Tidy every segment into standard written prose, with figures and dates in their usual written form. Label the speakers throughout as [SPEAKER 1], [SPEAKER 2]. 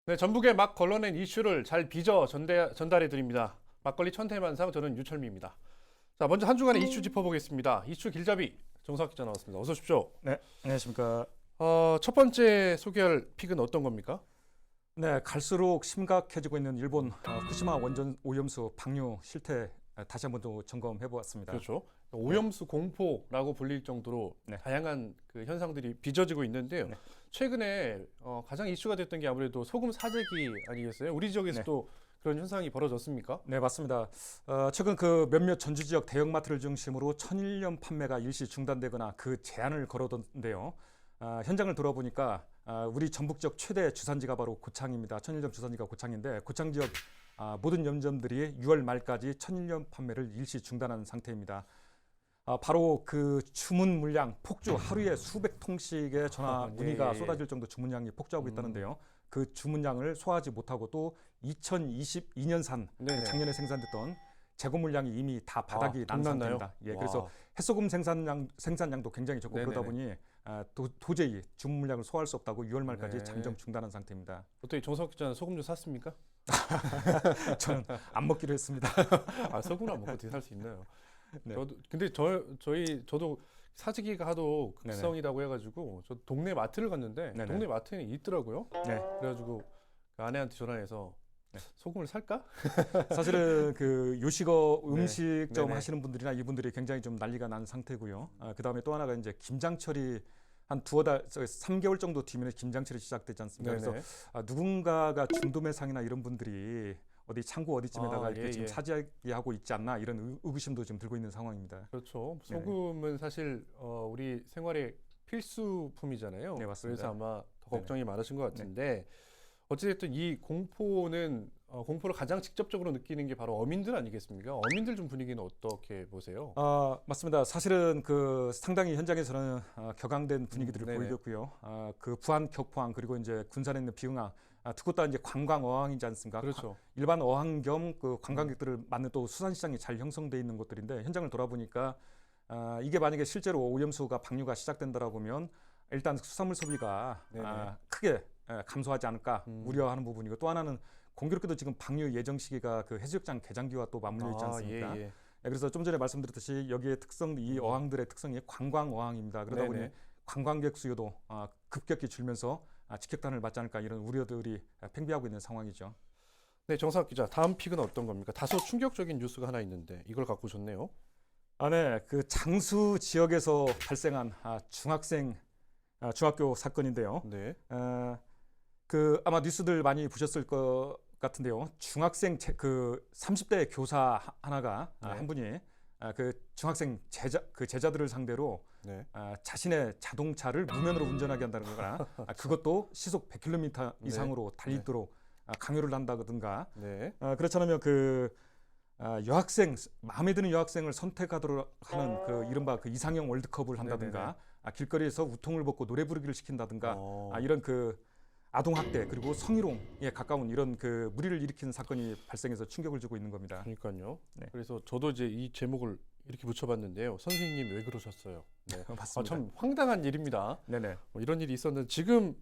[SPEAKER 1] 네, 전북에 막 걸러낸 이슈를 잘 빚어 전달해 드립니다. 막걸리 천태만상 저는 유철미입니다. 자, 먼저 한 주간의 이슈 짚어보겠습니다. 이슈 길잡이 정석 기자 나왔습니다. 어서 오십시오.
[SPEAKER 2] 네, 안녕하십니까.
[SPEAKER 1] 첫 번째 소개할 픽은 어떤 겁니까?
[SPEAKER 2] 네, 갈수록 심각해지고 있는 일본 후쿠시마 원전 오염수 방류 실태 다시 한번 또 점검해 보았습니다.
[SPEAKER 1] 그렇죠. 오염수 공포라고 불릴 정도로
[SPEAKER 2] 네.
[SPEAKER 1] 다양한 그 현상들이 빚어지고 있는데요.
[SPEAKER 2] 네.
[SPEAKER 1] 최근에 가장 이슈가 됐던 게 아무래도 소금 사재기 아니겠어요? 우리 지역에서도 그런 현상이 벌어졌습니까?
[SPEAKER 2] 네, 맞습니다. 최근 그 몇몇 전주 지역 대형마트를 중심으로 천일염 판매가 일시 중단되거나 그 제한을 걸어뒀는데요. 현장을 돌아보니까 우리 전북 지역 최대 주산지가 바로 고창입니다. 천일염 주산지가 고창인데 고창 지역 모든 염점들이 6월 말까지 천일염 판매를 일시 중단한 상태입니다. 바로 그 주문 물량 폭주, 하루에 수백 통씩의 전화 문의가 쏟아질 정도 주문량이 폭주하고 있다는데요. 그 주문량을 소화하지 못하고 또 2022년산 작년에 생산됐던 재고 물량이 이미 다 바닥이 난 상태입니다. 예, 그래서 해소금 생산량도 굉장히 적고 그러다 보니 도저히 주문 물량을 소화할 수 없다고 6월 말까지 잠정 중단한 상태입니다.
[SPEAKER 1] 어떻게 정석 기자는 소금 좀 샀습니까?
[SPEAKER 2] 저는 안 먹기로 했습니다.
[SPEAKER 1] 소금 안 먹고 어떻게 살 수 있나요?
[SPEAKER 2] 네.
[SPEAKER 1] 근데 저도 사재기가 하도 극성이라고 해가지고 저 동네 마트를 갔는데 동네 마트에 있더라고요.
[SPEAKER 2] 네.
[SPEAKER 1] 그래가지고 그 아내한테 전화해서 소금을 살까?
[SPEAKER 2] 사실은 그 요식업 음식점 하시는 분들이나 이분들이 굉장히 좀 난리가 난 상태고요. 그 다음에 또 하나가 이제 김장철이 한 3개월 정도 뒤면 김장철이 시작되지 않습니까? 그래서 누군가가 중도매상이나 이런 분들이 어디 창고 어디쯤에다가 이렇게 지금 사재기하고 있지 않나 이런 의구심도 지금 들고 있는 상황입니다.
[SPEAKER 1] 그렇죠. 소금은 사실 우리 생활의 필수품이잖아요.
[SPEAKER 2] 네, 맞습니다.
[SPEAKER 1] 그래서 아마 더 걱정이 많으신 것 같은데 어찌됐든 이 공포는 공포를 가장 직접적으로 느끼는 게 바로 어민들 아니겠습니까? 어민들 좀 분위기는 어떻게 보세요?
[SPEAKER 2] 맞습니다. 사실은 그 상당히 현장에서는 격앙된 분위기들을 보이겠고요. 그 부안, 격포항 그리고 이제 군산에 있는 비응항 두 곳 다 이제 관광 어항이지 않습니까?
[SPEAKER 1] 그렇죠.
[SPEAKER 2] 일반 어항 겸 그 관광객들을 맞는 또 수산시장이 잘 형성돼 있는 곳들인데 현장을 돌아보니까 이게 만약에 실제로 오염수가 방류가 시작된다라고 하면 일단 수산물 소비가 크게 감소하지 않을까 우려하는 부분이고 또 하나는 공교롭게도 지금 방류 예정 시기가 그 해수욕장 개장기와 또 맞물려 있지 않습니까? 그래서 좀 전에 말씀드렸듯이 여기에 이 어항들의 특성이 관광 어항입니다. 그러다 보니 관광객 수요도 급격히 줄면서 직격탄을 맞지 않을까 이런 우려들이 팽배하고 있는 상황이죠.
[SPEAKER 1] 네, 정상 기자, 다음 픽은 어떤 겁니까? 다소 충격적인 뉴스가 하나 있는데 이걸 갖고 오셨네요.
[SPEAKER 2] 네, 그 장수 지역에서 발생한 중학교 사건인데요.
[SPEAKER 1] 네.
[SPEAKER 2] 그 아마 뉴스들 많이 보셨을 것 같은데요. 중학생 그 30대 교사 하나가 한 분이 그 중학생 제자들을 상대로 자신의 자동차를 무면으로 운전하게 한다는 거나 그것도 시속 100km 이상으로 달리도록 강요를 한다든가 그렇지 않으면 그 여학생 마음에 드는 여학생을 선택하도록 하는 그 이른바 그 이상형 월드컵을 한다든가 길거리에서 우통을 벗고 노래 부르기를 시킨다든가 이런 그 아동학대 그리고 성희롱에 가까운 이런 그 무리를 일으키는 사건이 발생해서 충격을 주고 있는 겁니다.
[SPEAKER 1] 그러니까요. 그래서 저도 이제 이 제목을 이렇게 붙여봤는데요. 선생님 왜 그러셨어요?
[SPEAKER 2] 맞습니다.
[SPEAKER 1] 참 황당한 일입니다.
[SPEAKER 2] 네네.
[SPEAKER 1] 이런 일이 있었는데 지금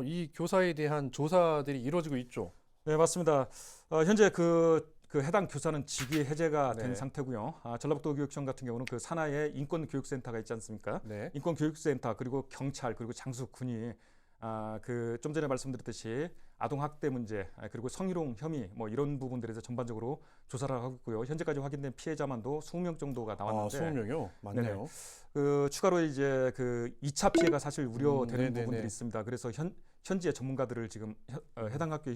[SPEAKER 1] 이 교사에 대한 조사들이 이루어지고 있죠.
[SPEAKER 2] 네, 맞습니다. 현재 그 해당 교사는 직위 해제가 된 상태고요. 전라북도 교육청 같은 경우는 그 산하에 인권교육센터가 있지 않습니까? 인권교육센터 그리고 경찰 그리고 장수군이 그 좀 전에 말씀드렸듯이 아동학대 문제 그리고 성희롱 혐의 뭐 이런 부분들에 대해서 전반적으로 조사를 하고 있고요. 현재까지 확인된 피해자만도 20명 정도가 나왔는데
[SPEAKER 1] 20명이요? 맞네요.
[SPEAKER 2] 그 추가로 이제 그 2차 피해가 사실 우려되는 부분들이 있습니다. 그래서 현지의 전문가들을 지금 해당 학교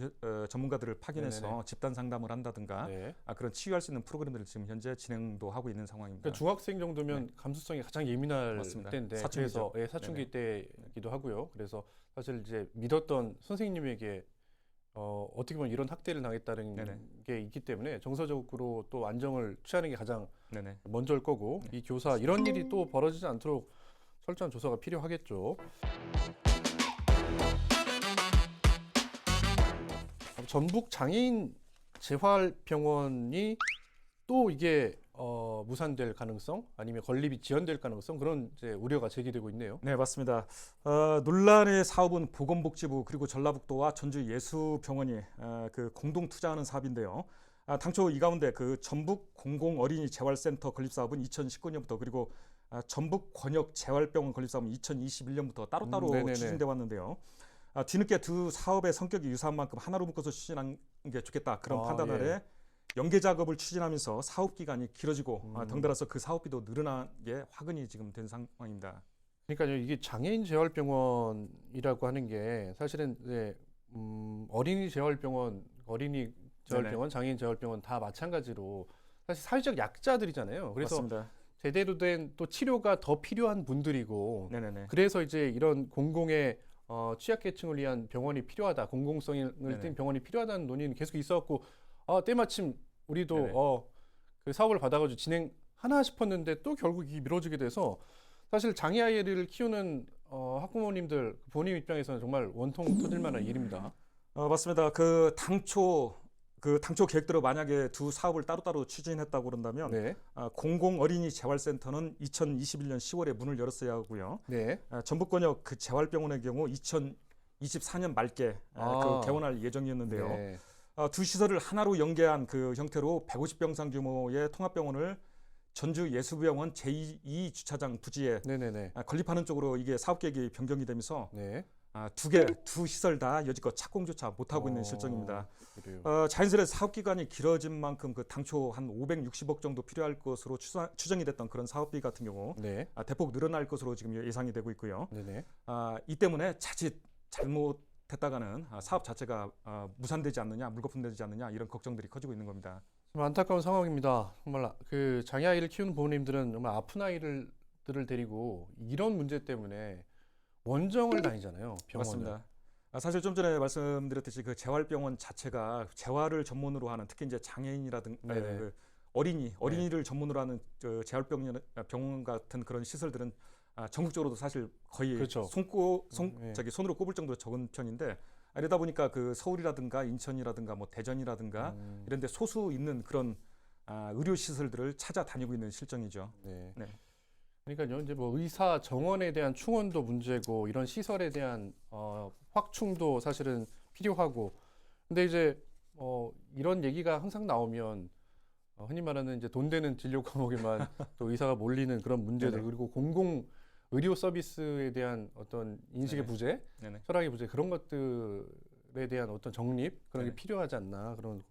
[SPEAKER 2] 전문가들을 파견해서 집단 상담을 한다든가 그런 치유할 수 있는 프로그램들을 지금 현재 진행도 하고 있는 상황입니다.
[SPEAKER 1] 그러니까 중학생 정도면 감수성이 가장 예민할 때인데
[SPEAKER 2] 사춘기죠.
[SPEAKER 1] 그래서 사춘기 때이기도 하고요. 그래서 사실 이제 믿었던 선생님에게 어떻게 보면 이런 학대를 당했다는 게 있기 때문에 정서적으로 또 안정을 취하는 게 가장 먼저일 거고 이 교사 이런 일이 또 벌어지지 않도록 철저한 조사가 필요하겠죠. 전북 장애인 재활병원이 또 이게 무산될 가능성 아니면 건립이 지연될 가능성 그런 이제 우려가 제기되고 있네요.
[SPEAKER 2] 네, 맞습니다. 논란의 사업은 보건복지부 그리고 전라북도와 전주예수병원이 그 공동 투자하는 사업인데요. 당초 이 가운데 그 전북 공공어린이 재활센터 건립 사업은 2019년부터 그리고 전북 권역 재활병원 건립 사업은 2021년부터 따로따로 추진돼 왔는데요. 뒤늦게 두 사업의 성격이 유사한 만큼 하나로 묶어서 추진한 게 좋겠다 그런 판단 아래 연계 작업을 추진하면서 사업 기간이 길어지고 덩달아서 그 사업비도 늘어난 게 화근이 지금 된 상황입니다.
[SPEAKER 1] 그러니까요, 이게 장애인 재활병원이라고 하는 게 사실은 이제 어린이 재활병원, 장애인 재활병원 다 마찬가지로 사실 사회적 약자들이잖아요. 그래서
[SPEAKER 2] 맞습니다.
[SPEAKER 1] 제대로 된 또 치료가 더 필요한 분들이고,
[SPEAKER 2] 네네네.
[SPEAKER 1] 그래서 이제 이런 공공의 취약계층을 위한 병원이 필요하다, 공공성을 띈 병원이 필요하다는 논의는 계속 있어왔고, 때마침 우리도 그 사업을 받아가지고 진행하나 싶었는데 또 결국 이 미뤄지게 돼서 사실 장애 아이를 키우는 학부모님들 본인 입장에서는 정말 원통 터질 만한 일입니다.
[SPEAKER 2] 맞습니다. 그 당초 계획대로 만약에 두 사업을 따로따로 추진했다고 그런다면 공공 어린이 재활센터는 2021년 10월에 문을 열었어야 하고요. 전북 권역 그 재활병원의 경우 2024년 말께 그 개원할 예정이었는데요. 두 시설을 하나로 연계한 그 형태로 150병상 규모의 통합병원을 전주 예수병원 제2 주차장 부지에 건립하는 쪽으로 이게 사업 계획이 변경이 되면서 두 시설 다 여지껏 착공조차 못하고 있는 실정입니다. 자연스레 사업 기간이 길어진 만큼 그 당초 한 560억 정도 필요할 것으로 추정이 됐던 그런 사업비 같은 경우 대폭 늘어날 것으로 지금 예상이 되고 있고요. 이 때문에 자칫 잘못했다가는 사업 자체가 무산되지 않느냐, 물거품되지 않느냐 이런 걱정들이 커지고 있는 겁니다.
[SPEAKER 1] 좀 안타까운 상황입니다. 정말 그 장애 아이를 키우는 부모님들은 정말 아픈 아이들을 데리고 이런 문제 때문에 원정을 다니잖아요. 병원을.
[SPEAKER 2] 맞습니다. 사실 좀 전에 말씀드렸듯이 그 재활병원 자체가 재활을 전문으로 하는 특히 이제 장애인이라든가 그 어린이를 전문으로 하는 재활병원 같은 그런 시설들은 전국적으로도 사실 거의 손으로 꼽을 정도로 적은 편인데 이러다 보니까 그 서울이라든가 인천이라든가 뭐 대전이라든가 이런 데 소수 있는 그런 의료 시설들을 찾아다니고 있는 실정이죠.
[SPEAKER 1] 그러니까요, 이제 뭐 의사 정원에 대한 충원도 문제고 이런 시설에 대한 확충도 사실은 필요하고, 근데 이제 이런 얘기가 항상 나오면 흔히 말하는 이제 돈 되는 진료 과목에만 또 의사가 몰리는 그런 문제들 그리고 공공 의료 서비스에 대한 어떤 인식의 부재, 철학의 부재 그런 것들에 대한 어떤 정립 그런 게 필요하지 않나 그런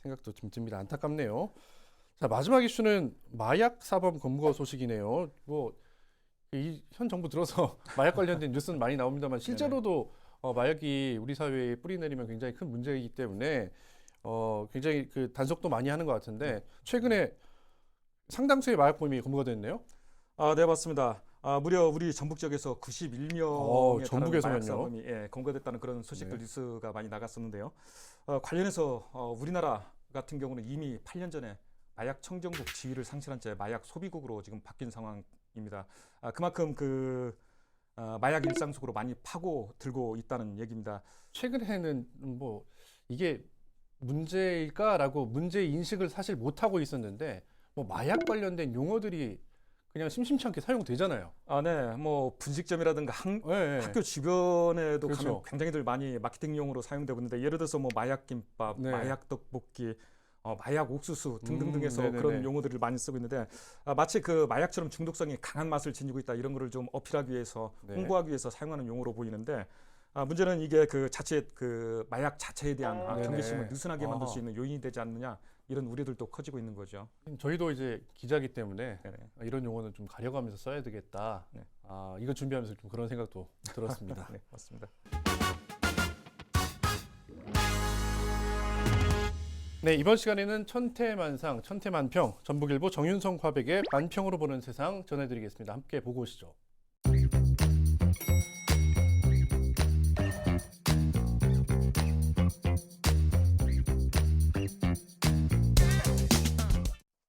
[SPEAKER 1] 생각도 좀 듭니다. 안타깝네요. 자, 마지막 이슈는 마약 사범 검거 소식이네요. 뭐 이 현 정부 들어서 마약 관련된 뉴스는 많이 나옵니다만 실제로도 마약이 우리 사회에 뿌리 내리면 굉장히 큰 문제이기 때문에 굉장히 그 단속도 많이 하는 것 같은데 최근에 상당수의 마약범이 검거가 됐네요.
[SPEAKER 2] 네, 맞습니다. 무려 우리 전북 지역에서 91명의
[SPEAKER 1] 전북에서만요.
[SPEAKER 2] 마약 사범이 검거됐다는 그런 소식들 뉴스가 많이 나갔었는데요. 관련해서 우리나라 같은 경우는 이미 8년 전에 마약 청정국 지위를 상실한 채 마약 소비국으로 지금 바뀐 상황입니다. 그만큼 그 마약 일상 속으로 많이 파고들고 있다는 얘기입니다.
[SPEAKER 1] 최근에는 뭐 이게 문제일까라고 문제 인식을 사실 못 하고 있었는데 뭐 마약 관련된 용어들이 그냥 심심치 않게 사용되잖아요.
[SPEAKER 2] 네, 뭐 분식점이라든가 학교 주변에도 가면 굉장히들 많이 마케팅용으로 사용되고 있는데 예를 들어서 뭐 마약 김밥, 마약 떡볶이, 마약 옥수수 등등등해서 그런 용어들을 많이 쓰고 있는데 마치 그 마약처럼 중독성이 강한 맛을 지니고 있다 이런 거를 좀 어필하기 위해서 홍보하기 위해서 사용하는 용어로 보이는데 문제는 이게 그 자칫 그 마약 자체에 대한 경계심을 느슨하게 만들 수 있는 요인이 되지 않느냐 이런 우려들도 커지고 있는 거죠.
[SPEAKER 1] 저희도 이제 기자이기 때문에 이런 용어는 좀 가려가면서 써야 되겠다. 이거 준비하면서 좀 그런 생각도 들었습니다.
[SPEAKER 2] 네, 맞습니다.
[SPEAKER 1] 네, 이번 시간에는 천태만상, 천태만평, 전북일보 정윤성 화백의 만평으로 보는 세상 전해드리겠습니다. 함께 보고 오시죠.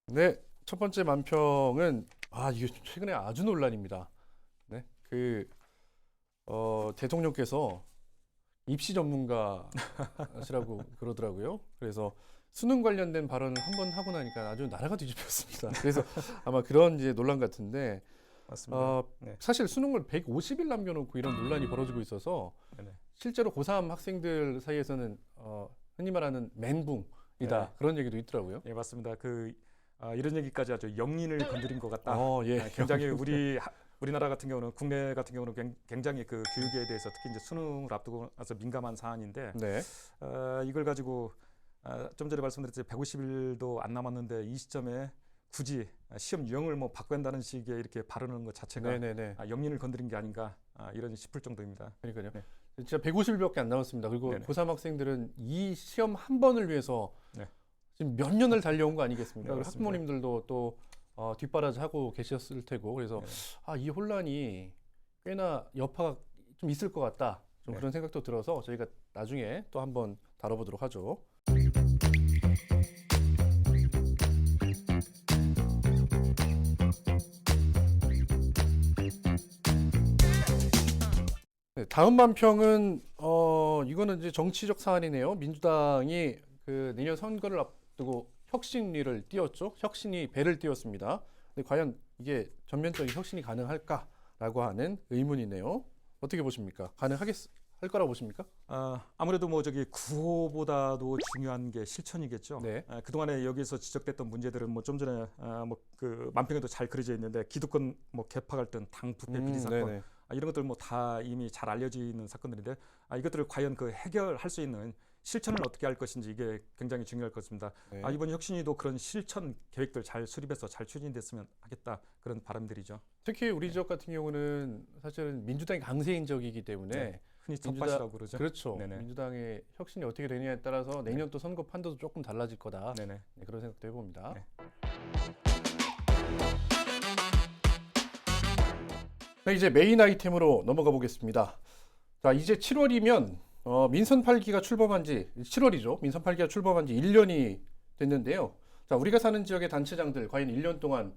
[SPEAKER 1] 네, 첫 번째 만평은 이게 최근에 아주 논란입니다. 네, 대통령께서 입시 전문가시라고 그러더라고요. 그래서 수능 관련된 발언을 한 번 하고 나니까 아주 나라가 뒤집혔습니다. 그래서 아마 그런 이제 논란 같은데
[SPEAKER 2] 맞습니다. 네.
[SPEAKER 1] 사실 수능을 150일 남겨놓고 이런 논란이 벌어지고 있어서
[SPEAKER 2] 네네.
[SPEAKER 1] 실제로 고3 학생들 사이에서는 흔히 말하는 멘붕이다
[SPEAKER 2] 네.
[SPEAKER 1] 그런 얘기도 있더라고요.
[SPEAKER 2] 예, 맞습니다. 이런 얘기까지 아주 영린을 건드린 것 같다.
[SPEAKER 1] 예.
[SPEAKER 2] 굉장히 우리나라 같은 경우는 국내 같은 경우는 굉장히 그 교육에 대해서 특히 이제 수능을 앞두고 나서 민감한 사안인데
[SPEAKER 1] 네.
[SPEAKER 2] 이걸 가지고 좀 전에 말씀드렸듯이 150일도 안 남았는데 이 시점에 굳이 시험 유형을 뭐 바꾼다는 식의 이렇게 발언하는 것 자체가
[SPEAKER 1] 네네네.
[SPEAKER 2] 영린을 건드린 게 아닌가 이런 싶을 정도입니다.
[SPEAKER 1] 그러니까요.
[SPEAKER 2] 네.
[SPEAKER 1] 진짜 150일밖에 안 남았습니다. 그리고
[SPEAKER 2] 네네.
[SPEAKER 1] 고3 학생들은 이 시험 한 번을 위해서
[SPEAKER 2] 네.
[SPEAKER 1] 지금 몇 년을 달려온 거 아니겠습니까?
[SPEAKER 2] 네,
[SPEAKER 1] 그리고
[SPEAKER 2] 맞습니다.
[SPEAKER 1] 학부모님들도 또 뒷바라지 하고 계셨을 테고 그래서
[SPEAKER 2] 네.
[SPEAKER 1] 이 혼란이 꽤나 여파가 좀 있을 것 같다. 좀
[SPEAKER 2] 네.
[SPEAKER 1] 그런 생각도 들어서 저희가 나중에 또 한번 다뤄보도록 하죠. 네, 다음 반평은 이거는 이제 정치적 사안이네요. 민주당이 그 내년 선거를 앞두고 혁신위를 띄웠죠. 혁신이 배를 띄웠습니다. 근데 과연 이게 전면적인 혁신이 가능할까라고 하는 의문이네요. 어떻게 보십니까? 할 거라고 보십니까?
[SPEAKER 2] 아무래도 뭐 구호보다도 중요한 게 실천이겠죠.
[SPEAKER 1] 네.
[SPEAKER 2] 그동안에 여기서 지적됐던 문제들은 뭐 좀 전에 그 만평에도 잘 그려져 있는데 기득권 뭐 개파 갈등, 당 부패 비리 사건
[SPEAKER 1] 네네.
[SPEAKER 2] 이런 것들 뭐 다 이미 잘 알려져 있는 사건들인데 이것들을 과연 그 해결할 수 있는 실천을 어떻게 할 것인지 이게 굉장히 중요할 것 같습니다.
[SPEAKER 1] 네.
[SPEAKER 2] 이번 혁신위도 그런 실천 계획들 잘 수립해서 잘 추진됐으면 하겠다 그런 바람들이죠.
[SPEAKER 1] 특히 우리 지역 같은 경우는 사실은 민주당이 강세인 지역이기 때문에
[SPEAKER 2] 네. 흔히 텃밭이라고 그러죠.
[SPEAKER 1] 그렇죠.
[SPEAKER 2] 네네.
[SPEAKER 1] 민주당의 혁신이 어떻게 되느냐에 따라서 내년 또 선거 판도도 조금 달라질 거다.
[SPEAKER 2] 네네.
[SPEAKER 1] 네, 그런 생각도 해봅니다.
[SPEAKER 2] 네.
[SPEAKER 1] 네, 이제 메인 아이템으로 넘어가 보겠습니다. 자, 이제 7월이면 민선 8기가 출범한 지 7월이죠. 민선 8기가 출범한 지 1년이 됐는데요. 자, 우리가 사는 지역의 단체장들 과연 1년 동안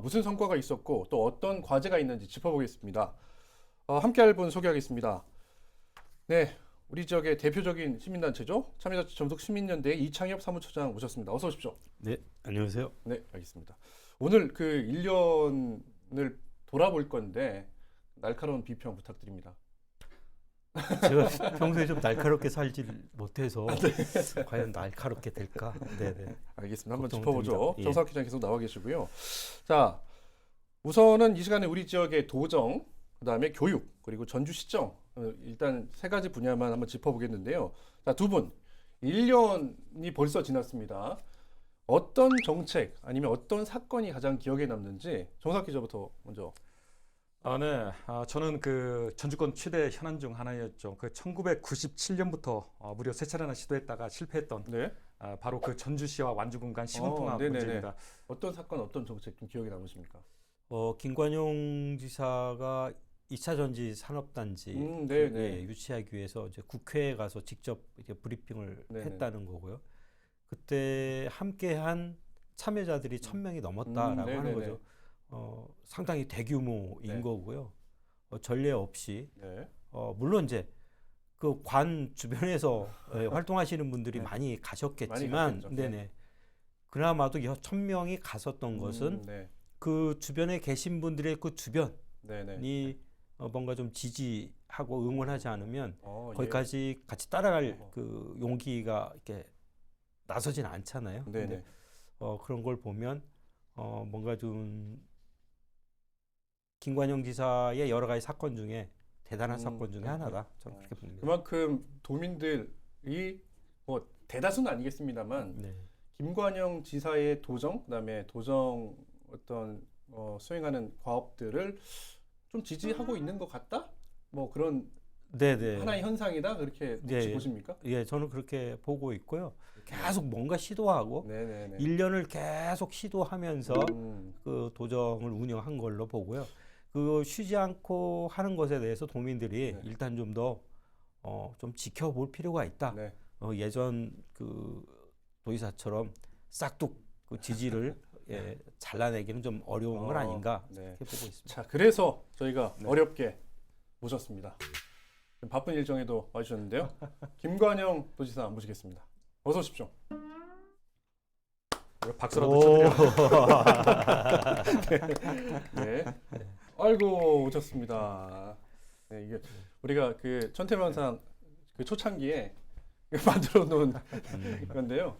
[SPEAKER 1] 무슨 성과가 있었고 또 어떤 과제가 있는지 짚어보겠습니다. 함께 할 분 소개하겠습니다. 네, 우리 지역의 대표적인 시민단체죠. 참여자치 전속 시민연대 이창엽 사무처장 모셨습니다. 어서 오십시오.
[SPEAKER 3] 네, 안녕하세요.
[SPEAKER 1] 네, 알겠습니다. 오늘 그 1년을 돌아볼 건데 날카로운 비평 부탁드립니다.
[SPEAKER 3] 제가 평소에 좀 날카롭게 살지 못해서 과연 날카롭게 될까? 네네.
[SPEAKER 1] 알겠습니다. 한번
[SPEAKER 3] 걱정됩니다.
[SPEAKER 1] 짚어보죠.
[SPEAKER 3] 예.
[SPEAKER 1] 정사학 기자 계속 나와 계시고요. 자, 우선은 이 시간에 우리 지역의 도정, 그다음에 교육, 그리고 전주시청 일단 세 가지 분야만 한번 짚어보겠는데요. 자, 두 분 1년이 벌써 지났습니다. 어떤 정책 아니면 어떤 사건이 가장 기억에 남는지 정사학 기자부터 먼저.
[SPEAKER 2] 네. 저는 그 전주권 최대 현안 중 하나였죠. 그 1997년부터 무려 세 차례나 시도했다가 실패했던
[SPEAKER 1] 네.
[SPEAKER 2] 바로 그 전주시와 완주군 간 시군통합
[SPEAKER 1] 네네네.
[SPEAKER 2] 문제입니다.
[SPEAKER 1] 어떤 사건, 어떤 정책 좀 기억에 남으십니까?
[SPEAKER 3] 김관용 지사가 2차 전지 산업단지
[SPEAKER 1] 네네.
[SPEAKER 3] 예, 유치하기 위해서 이제 국회에 가서 직접 이렇게 브리핑을
[SPEAKER 1] 네네.
[SPEAKER 3] 했다는 거고요. 그때 함께한 참여자들이 1,000명이 넘었다라고 하는
[SPEAKER 1] 네네네.
[SPEAKER 3] 거죠. 상당히 대규모인
[SPEAKER 1] 네.
[SPEAKER 3] 거고요. 전례 없이
[SPEAKER 1] 네.
[SPEAKER 3] 물론 이제 그 관 주변에서 활동하시는 분들이
[SPEAKER 1] 네.
[SPEAKER 3] 많이
[SPEAKER 1] 많이
[SPEAKER 3] 가셨겠지만,
[SPEAKER 1] 갔겠죠.
[SPEAKER 3] 네네. 그나마도 1,000명이 갔었던 것은
[SPEAKER 1] 네.
[SPEAKER 3] 그 주변에 계신 분들의 그 주변이
[SPEAKER 1] 네네.
[SPEAKER 3] 뭔가 좀 지지하고 응원하지 않으면
[SPEAKER 1] 예.
[SPEAKER 3] 거기까지 같이 따라갈
[SPEAKER 1] 어허.
[SPEAKER 3] 그 용기가 이렇게 나서진 않잖아요.
[SPEAKER 1] 네네.
[SPEAKER 3] 근데 그런 걸 보면 뭔가 좀 김관영 지사의 여러 가지 사건 중에 대단한 사건 중에 하나다. 저는 그렇게 봅니다.
[SPEAKER 1] 그만큼 도민들이 뭐 대다수는 아니겠습니다만
[SPEAKER 3] 네.
[SPEAKER 1] 김관영 지사의 도정, 그다음에 도정 어떤 수행하는 과업들을 좀 지지하고 있는 것 같다? 뭐 그런
[SPEAKER 3] 네네.
[SPEAKER 1] 하나의 현상이다 그렇게 혹시
[SPEAKER 3] 네.
[SPEAKER 1] 보십니까?
[SPEAKER 3] 예, 저는 그렇게 보고 있고요. 계속 뭔가 시도하고
[SPEAKER 1] 네네네.
[SPEAKER 3] 1년을 계속 시도하면서 그 도정을 운영한 걸로 보고요. 그 쉬지 않고 하는 것에 대해서 도민들이
[SPEAKER 1] 네.
[SPEAKER 3] 일단 좀 더 좀 지켜볼 필요가 있다.
[SPEAKER 1] 네.
[SPEAKER 3] 예전 그 도의사처럼 싹둑 그 지지를 예, 잘라내기는 좀 어려운 건 아닌가
[SPEAKER 1] 네.
[SPEAKER 3] 이렇게 보고 있습니다.
[SPEAKER 1] 자, 그래서 저희가
[SPEAKER 2] 네.
[SPEAKER 1] 어렵게 모셨습니다. 바쁜 일정에도 와주셨는데요. 김관영 도지사 모시겠습니다. 어서 오십시오.
[SPEAKER 2] 박수라도 쳐드려.
[SPEAKER 1] 네. 아이고 오셨습니다. 네, 이게 우리가 그 천태만상 그 초창기에 만들어 놓은 건데요.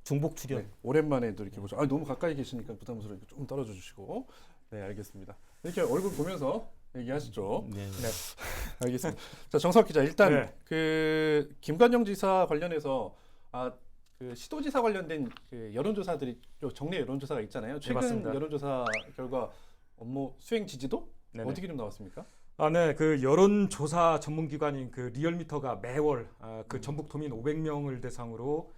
[SPEAKER 3] 중복 출연.
[SPEAKER 1] 네, 오랜만에 또 이렇게 보죠. 너무 가까이 계시니까 부담스러우니까 좀 떨어져 주시고. 네, 알겠습니다. 이렇게 얼굴 보면서 얘기하시죠.
[SPEAKER 3] 네.
[SPEAKER 1] 알겠습니다. 자, 정석 기자, 일단
[SPEAKER 2] 네.
[SPEAKER 1] 그 김관영 지사 관련해서 그 시도지사 관련된 그 여론조사들이 또 정례 여론조사가 있잖아요. 최근
[SPEAKER 2] 맞습니다.
[SPEAKER 1] 여론조사 결과 업무 수행 지지도
[SPEAKER 2] 네네.
[SPEAKER 1] 어떻게 좀 나왔습니까?
[SPEAKER 2] 네, 그 여론조사 전문기관인 그 리얼미터가 매월 그 전북 도민 500명을 대상으로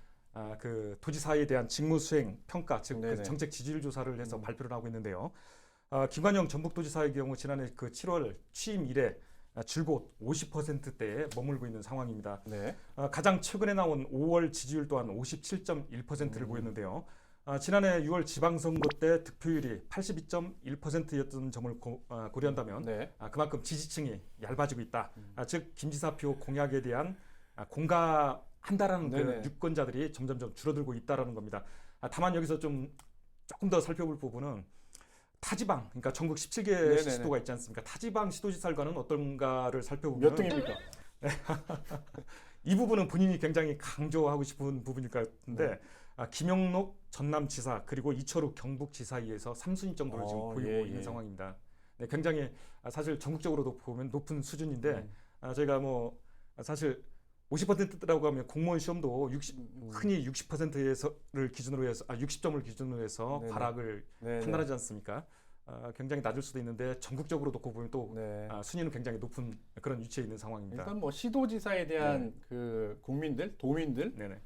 [SPEAKER 2] 그 도지사에 대한 직무수행 평가, 즉
[SPEAKER 1] 네네.
[SPEAKER 2] 그 정책 지지율 조사를 해서 발표를 하고 있는데요. 김관영 전북도지사의 경우 지난해 그 7월 취임 이래 줄곧 50%대에 머물고 있는 상황입니다.
[SPEAKER 1] 네.
[SPEAKER 2] 가장 최근에 나온 5월 지지율 또한 57.1%를 보였는데요. 지난해 6월 지방선거 때 득표율이 82.1%였던 점을 고려한다면
[SPEAKER 1] 네.
[SPEAKER 2] 그만큼 지지층이 얇아지고 있다. 즉 김지사표 공약에 대한 공감한다라는 그
[SPEAKER 1] 네네.
[SPEAKER 2] 유권자들이 점점점 줄어들고 있다라는 겁니다. 다만 여기서 조금 더 살펴볼 부분은 타지방, 그러니까 전국 17개
[SPEAKER 1] 네네네.
[SPEAKER 2] 시도가 있지 않습니까? 타지방 시도지사과는 어떤가를
[SPEAKER 1] 몇
[SPEAKER 2] 살펴보면
[SPEAKER 1] 등입니까?
[SPEAKER 2] 이 부분은 본인이 굉장히 강조하고 싶은 부분일 것 같은데 김영록 전남지사 그리고 이철우 경북지사에서 3순위 정도를 지금 보이고
[SPEAKER 1] 예,
[SPEAKER 2] 있는
[SPEAKER 1] 예.
[SPEAKER 2] 상황입니다. 네, 굉장히 사실 전국적으로도 보면 높은 수준인데 저희가 뭐 사실 50%라고 하면 공무원 시험도 흔히 60%를 기준으로 해서 60점을 기준으로 해서
[SPEAKER 1] 네네.
[SPEAKER 2] 발악을
[SPEAKER 1] 네네.
[SPEAKER 2] 판단하지 않습니까? 굉장히 낮을 수도 있는데 전국적으로 놓고 보면 또
[SPEAKER 1] 네.
[SPEAKER 2] 순위는 굉장히 높은 그런 위치에 있는 상황입니다.
[SPEAKER 1] 일단 뭐 시도지사에 대한 그 국민들, 도민들
[SPEAKER 2] 네네.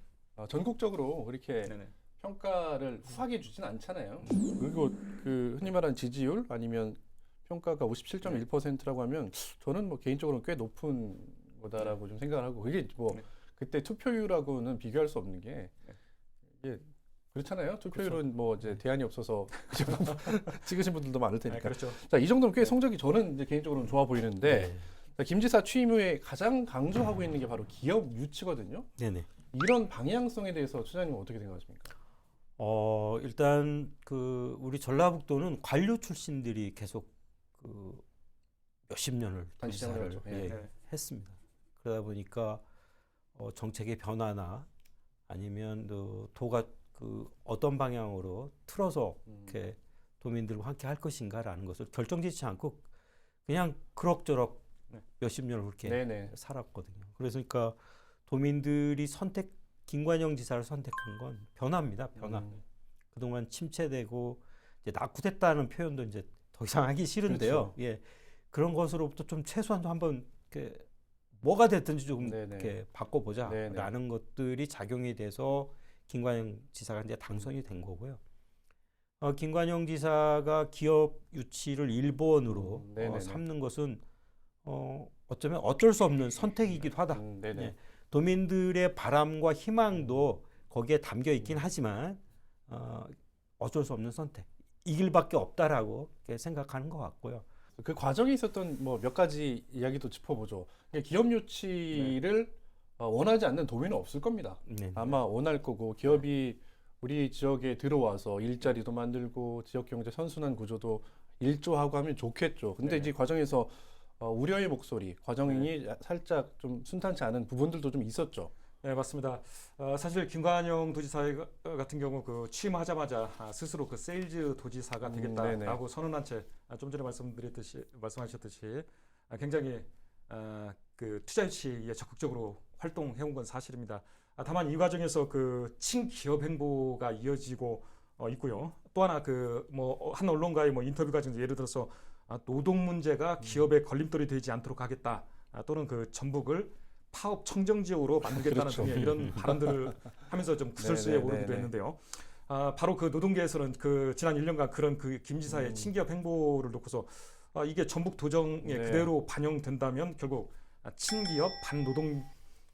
[SPEAKER 1] 전국적으로 그렇게
[SPEAKER 2] 네네.
[SPEAKER 1] 평가를 후하게 주진 않잖아요. 그리고 그 흔히 말하는 지지율 아니면 평가가 57.1%라고 하면 저는 뭐 개인적으로는 꽤 높은 거다라고 좀 생각을 하고 그게 뭐
[SPEAKER 2] 네.
[SPEAKER 1] 그때 투표율하고는 비교할 수 없는 게 이게 그렇잖아요. 투표율은 뭐 이제 대안이 없어서 찍으신 분들도 많을 테니까.
[SPEAKER 2] 그렇죠.
[SPEAKER 1] 자, 이 정도면 꽤 성적이 저는 이제 개인적으로는 좋아 보이는데
[SPEAKER 3] 네.
[SPEAKER 1] 자, 김 지사 취임 후에 가장 강조하고 있는 게 바로 기업 유치거든요.
[SPEAKER 3] 네네.
[SPEAKER 1] 이런 방향성에 대해서 추장님은 어떻게 생각하십니까?
[SPEAKER 3] 일단 그 우리 전라북도는 관료 출신들이 계속 그 몇십 년을
[SPEAKER 1] 단시장을
[SPEAKER 3] 도지사를
[SPEAKER 1] 하죠. 예.
[SPEAKER 2] 네.
[SPEAKER 3] 했습니다. 그러다 보니까 정책의 변화나 아니면 도가 그 어떤 방향으로 틀어서 이렇게 도민들과 함께 할 것인가라는 것을 결정짓지 않고 그냥 그럭저럭
[SPEAKER 2] 네.
[SPEAKER 3] 몇십 년을 그렇게
[SPEAKER 1] 네네.
[SPEAKER 3] 살았거든요. 그러니까 도민들이 김관영 지사를 선택한 건 변화입니다. 변화. 그동안 침체되고 이제 낙후됐다는 표현도 이제 더 이상 하기 싫은데요.
[SPEAKER 1] 그렇죠.
[SPEAKER 3] 예, 그런 것으로부터 좀 최소한 한번 이렇게 뭐가 됐든지 조금
[SPEAKER 1] 네네.
[SPEAKER 3] 이렇게 바꿔보자라는
[SPEAKER 1] 네네.
[SPEAKER 3] 것들이 작용이 돼서 김관영 지사가 이제 당선이 된 거고요. 김관영 지사가 기업 유치를 일본으로
[SPEAKER 1] 네네네.
[SPEAKER 3] 삼는 것은 어쩌면 어쩔 수 없는 선택이기도 하다.
[SPEAKER 1] 네네.
[SPEAKER 3] 예. 도민들의 바람과 희망도 거기에 담겨 있긴 하지만 어쩔 수 없는 선택. 이 길밖에 없다라고 이렇게 생각하는 것 같고요.
[SPEAKER 1] 그 과정에 있었던 뭐 몇 가지 이야기도 짚어보죠. 기업 유치를 원하지 않는 도민은 없을 겁니다.
[SPEAKER 3] 네.
[SPEAKER 1] 아마 원할 거고 기업이 우리 지역에 들어와서 일자리도 만들고 지역 경제 선순환 구조도 일조하고 하면 좋겠죠. 근데
[SPEAKER 2] 네.
[SPEAKER 1] 이제 과정에서 우려의 목소리, 과정이 살짝 좀 순탄치 않은 부분들도 좀 있었죠.
[SPEAKER 2] 네, 맞습니다. 사실 김관영 도지사 같은 경우 그 취임하자마자 스스로 그 세일즈 도지사가 되겠다라고 선언한 채 좀 전에 말씀하셨듯이 굉장히 그 투자 유치에 적극적으로 활동해온 건 사실입니다. 다만 이 과정에서 그 친기업 행보가 이어지고 있고요. 또 하나 그 뭐 한 언론과의 뭐 인터뷰 과정에서 예를 들어서 노동 문제가 기업의 걸림돌이 되지 않도록 하겠다. 또는 그 전북을 파업 청정 지역으로 만들겠다는
[SPEAKER 1] 그렇죠.
[SPEAKER 2] 등의 이런 발언들을 하면서 좀 구설수에 오르기도 했는데요. 바로 그 노동계에서는 그 지난 1년간 그런 그 김 지사의 친기업 행보를 놓고서 이게 전북 도정에 그대로 반영된다면 결국 친기업 반노동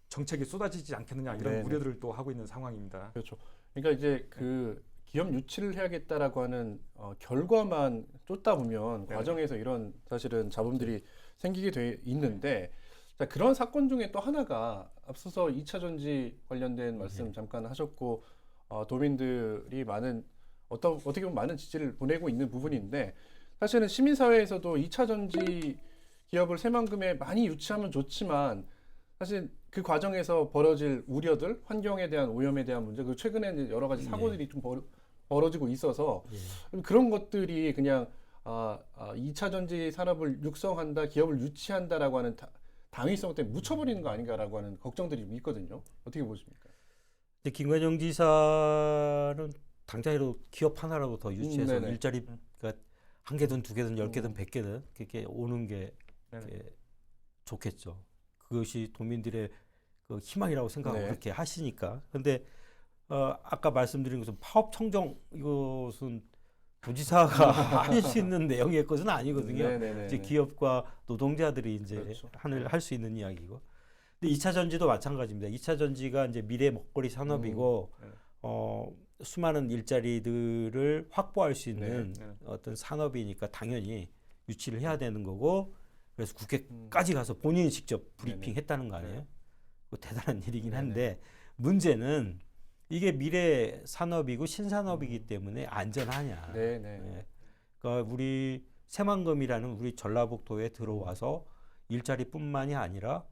[SPEAKER 2] 정책이 쏟아지지 않겠느냐 이런 우려들을 또 하고 있는 상황입니다.
[SPEAKER 1] 그렇죠. 그러니까 이제 그 기업 유치를 해야겠다라고 하는 결과만 쫓다 보면 과정에서 이런 사실은 잡음들이 생기게 돼 있는데 자, 그런 사건 중에 또 하나가 앞서서 2차 전지 관련된 말씀 잠깐 하셨고 도민들이 어떻게 보면 많은 지지를 보내고 있는 부분인데 사실은 시민사회에서도 2차 전지 기업을 새만금에 많이 유치하면 좋지만 사실 그 과정에서 벌어질 우려들, 환경에 대한 오염에 대한 문제, 그 최근에 이제 여러 가지 사고들이 좀 벌어지고 있어서 그런 것들이 그냥 2차 전지 산업을 육성한다, 기업을 유치한다라고 하는 당위성 때문에 묻혀버리는 거 아닌가라고 하는 걱정들이 좀 있거든요. 어떻게 보십니까?
[SPEAKER 3] 김관영 지사는 당장이라도 기업 하나라도 더 유치해서
[SPEAKER 1] 네네.
[SPEAKER 3] 일자리가 한 개든 두 개든 10개든 100개든 그렇게 오는 게 좋겠죠. 그것이 도민들의 그 희망이라고 생각하고
[SPEAKER 1] 네.
[SPEAKER 3] 그렇게 하시니까. 근데 아까 말씀드린 것은 파업 청정 이것은 도지사가 할 수 있는 내용의 것은 아니거든요.
[SPEAKER 1] 네네네.
[SPEAKER 3] 이제 기업과 노동자들이 이제
[SPEAKER 1] 그렇죠.
[SPEAKER 3] 할 수 있는 이야기고. 근데 2차 전지도 마찬가지입니다. 2차 전지가 이제 미래 먹거리 산업이고 수많은 일자리들을 확보할 수 있는 어떤 산업이니까 당연히 유치를 해야 되는 거고 그래서 국회까지 가서 본인이 직접 브리핑했다는 거 아니에요? 대단한 일이긴 한데 문제는 이게 미래 산업이고 신산업이기 때문에 안전하냐. 그러니까 우리 새만금이라는 우리 전라북도에 들어와서 일자리뿐만이 아니라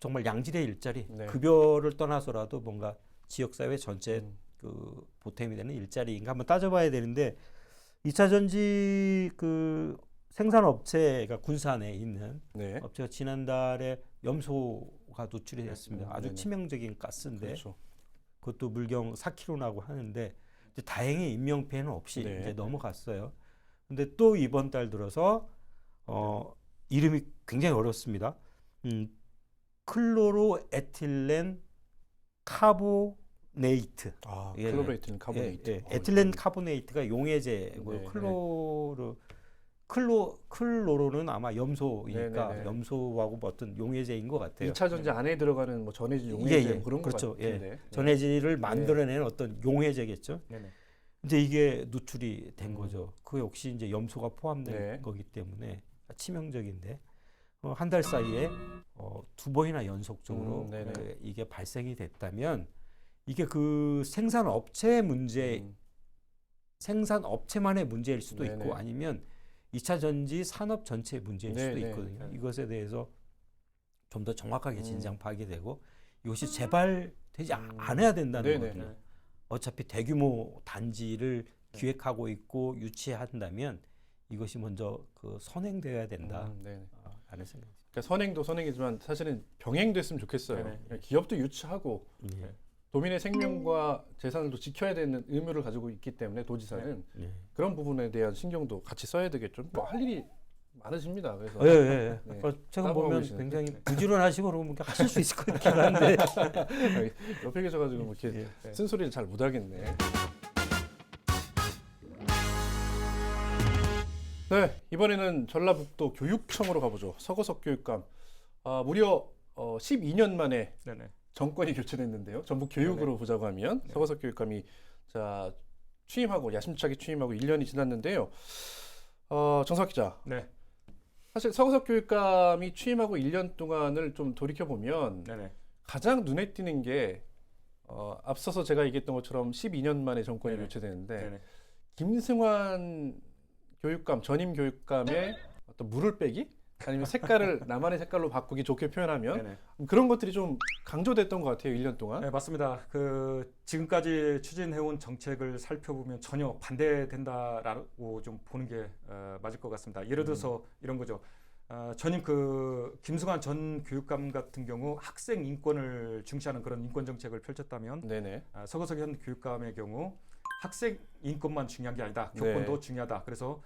[SPEAKER 3] 정말 양질의 일자리, 급여를 떠나서라도 뭔가 지역사회 전체 그 보탬이 되는 일자리인가 한번 따져봐야 되는데 2차 전지 그 생산업체가 군산에 있는 업체가 지난달에 염소가 노출이 됐습니다. 아주 치명적인 가스인데 그것도 물경 4kg 나고 하는데 이제 다행히 인명피해는 없이 이제 넘어갔어요. 근데 또 이번 달 들어서 이름이 굉장히 어렵습니다. 클로로에틸렌 카보네이트.
[SPEAKER 1] 클로로에틸렌 카보네이트.
[SPEAKER 3] 에틸렌 카보네이트가 용해제고 클로로는 아마 염소이니까 염소하고 뭐 어떤 용해제인 것 같아요.
[SPEAKER 1] 2차 전지 안에 들어가는 뭐 전해질 용해제 그런 거
[SPEAKER 3] 그렇죠.
[SPEAKER 1] 같은데.
[SPEAKER 3] 전해질을 만들어내는 어떤 용해제겠죠. 이제 이게 누출이 된 거죠. 그 역시 이제 염소가 포함된 거기 때문에 치명적인데 한 달 사이에 2번이나 연속적으로 이게 발생이 됐다면 이게 그 생산업체의 문제, 생산업체만의 문제일 수도 있고 아니면 2차 전지 산업 전체의 문제일 수도 있거든요. 이것에 대해서 좀 더 정확하게 진상 파악이 되고 이것이 재발되지 않아야 된다는 거거든요. 어차피 대규모 단지를 기획하고 있고 유치한다면 이것이 먼저 그 선행되어야 된다. 라는 생각이.
[SPEAKER 1] 그러니까 선행도 선행이지만 사실은 병행됐으면 좋겠어요. 기업도 유치하고 도민의 생명과 재산을 또 지켜야 되는 의무를 가지고 있기 때문에 도지사는 그런 부분에 대한 신경도 같이 써야 되겠죠. 뭐 할 일이 많으십니다. 그래서
[SPEAKER 3] 제가 보면 굉장히 부지런하시고 그러면 하실 수 있을 것 같긴 한데
[SPEAKER 1] 옆에 계셔가지고 뭐 이렇게 쓴소리를 잘 못하겠네. 이번에는 전라북도 교육청으로 가보죠. 서거석 교육감. 무려 12년 만에 정권이 교체됐는데요. 전북 교육으로 보자고 하면 서거석 교육감이 야심차게 취임하고 1년이 지났는데요. 정석 기자. 사실 서거석 교육감이 취임하고 1년 동안을 좀 돌이켜 보면 가장 눈에 띄는 게 앞서서 제가 얘기했던 것처럼 12년 만에 정권이 교체되는데 김승환 교육감, 전임 교육감의 어떤 물을 빼기? 아니면 색깔을 나만의 색깔로 바꾸기 좋게 표현하면 그런 것들이 좀 강조됐던 것 같아요. 1년 동안.
[SPEAKER 2] 네, 맞습니다. 그 지금까지 추진해온 정책을 살펴보면 전혀 반대된다라고 좀 보는 게 맞을 것 같습니다. 예를 들어서 이런 거죠. 전임 그 김승환 전 교육감 같은 경우 학생 인권을 중시하는 그런 인권 정책을 펼쳤다면 서거석 현 교육감의 경우 학생 인권만 중요한 게 아니다. 교권도 중요하다. 그래서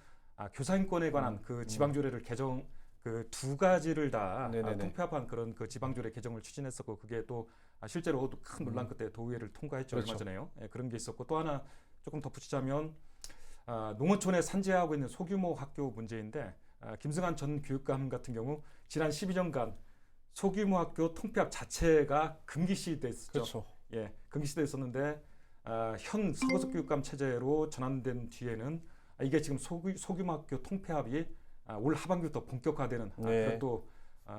[SPEAKER 2] 교사 인권에 관한 그 지방조례를 개정 그 두 가지를 다 통폐합한 그런 그 지방조례 개정을 추진했었고 그게 또 실제로 큰 논란 끝에 도의회를 통과했죠. 얼마 전에요. 그런 게 있었고 또 하나 조금 덧붙이자면 농어촌에 산재하고 있는 소규모 학교 문제인데 김승환 전 교육감 같은 경우 지난 12년간 소규모 학교 통폐합 자체가 금기시됐었죠. 금기시됐었는데 현 서거석 교육감 체제로 전환된 뒤에는 이게 지금 소규모 학교 통폐합이 올 하반기부터 본격화되는 그것도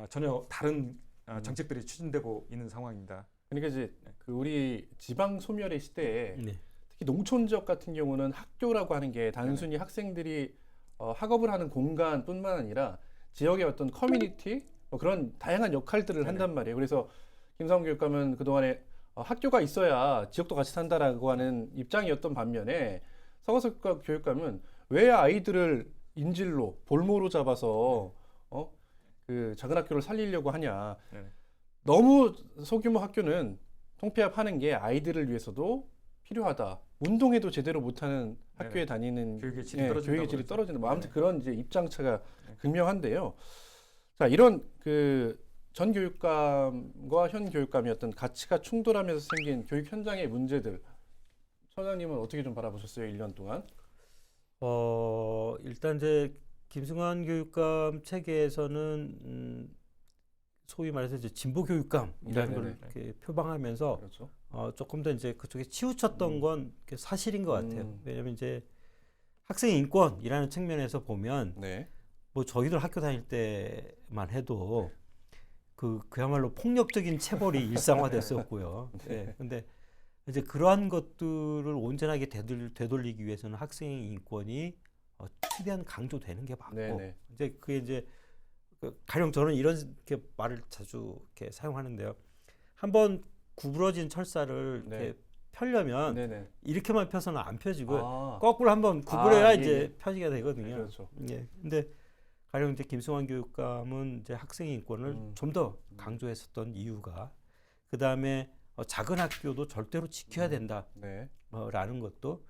[SPEAKER 2] 전혀 다른 정책들이 추진되고 있는 상황입니다.
[SPEAKER 1] 그러니까 이제 그 우리 지방 소멸의 시대에
[SPEAKER 3] 네.
[SPEAKER 1] 특히 농촌 지역 같은 경우는 학교라고 하는 게 단순히 학생들이 학업을 하는 공간뿐만 아니라 지역의 어떤 커뮤니티 뭐 그런 다양한 역할들을 한단 말이에요. 그래서 김상훈 교육감은 그동안에 학교가 있어야 지역도 같이 산다라고 하는 입장이었던 반면에 서거석 교육감은 왜 아이들을 인질로 볼모로 잡아서 그 작은 학교를 살리려고 하냐. 너무 소규모 학교는 통폐합하는 게 아이들을 위해서도 필요하다. 운동회도 제대로 못하는 학교에 다니는
[SPEAKER 2] 교육의 질이
[SPEAKER 1] 떨어진다. 뭐 아무튼 그런 이제 입장차가 극명한데요. 자, 이런 그 전 교육감과 현 교육감이 어떤 가치가 충돌하면서 생긴 교육 현장의 문제들, 처장님은 어떻게 좀 바라보셨어요? 1년 동안?
[SPEAKER 3] 일단 이제 김승환 교육감 체계에서는 소위 말해서 이제 진보 교육감이라는 걸 이렇게 표방하면서
[SPEAKER 1] 그렇죠.
[SPEAKER 3] 조금 더 이제 그쪽에 치우쳤던 건 사실인 것 같아요. 왜냐하면 이제 학생 인권이라는 측면에서 보면
[SPEAKER 1] 네.
[SPEAKER 3] 뭐 저희들 학교 다닐 때만 해도 그야말로 폭력적인 체벌이 일상화됐었고요. 네. 근데 이제 그러한 것들을 온전하게 되돌리기 위해서는 학생의 인권이 최대한 강조되는 게 맞고
[SPEAKER 1] 네네.
[SPEAKER 3] 이제 그게 이제 가령 저는 이렇게 말을 자주 이렇게 사용하는데요. 한번 구부러진 철사를
[SPEAKER 1] 네.
[SPEAKER 3] 이렇게 펴려면
[SPEAKER 1] 네네.
[SPEAKER 3] 이렇게만 펴서는 안 펴지고
[SPEAKER 1] 아,
[SPEAKER 3] 거꾸로 한번 구부려야
[SPEAKER 1] 예,
[SPEAKER 3] 이제
[SPEAKER 1] 예.
[SPEAKER 3] 펴지게 되거든요.
[SPEAKER 1] 그렇죠.
[SPEAKER 3] 예. 근데 가령 이제 김승환 교육감은 이제 학생의 인권을 좀 더 강조했었던 이유가 그 다음에 작은 학교도 절대로 지켜야 된다.
[SPEAKER 1] 네.
[SPEAKER 3] 라는 것도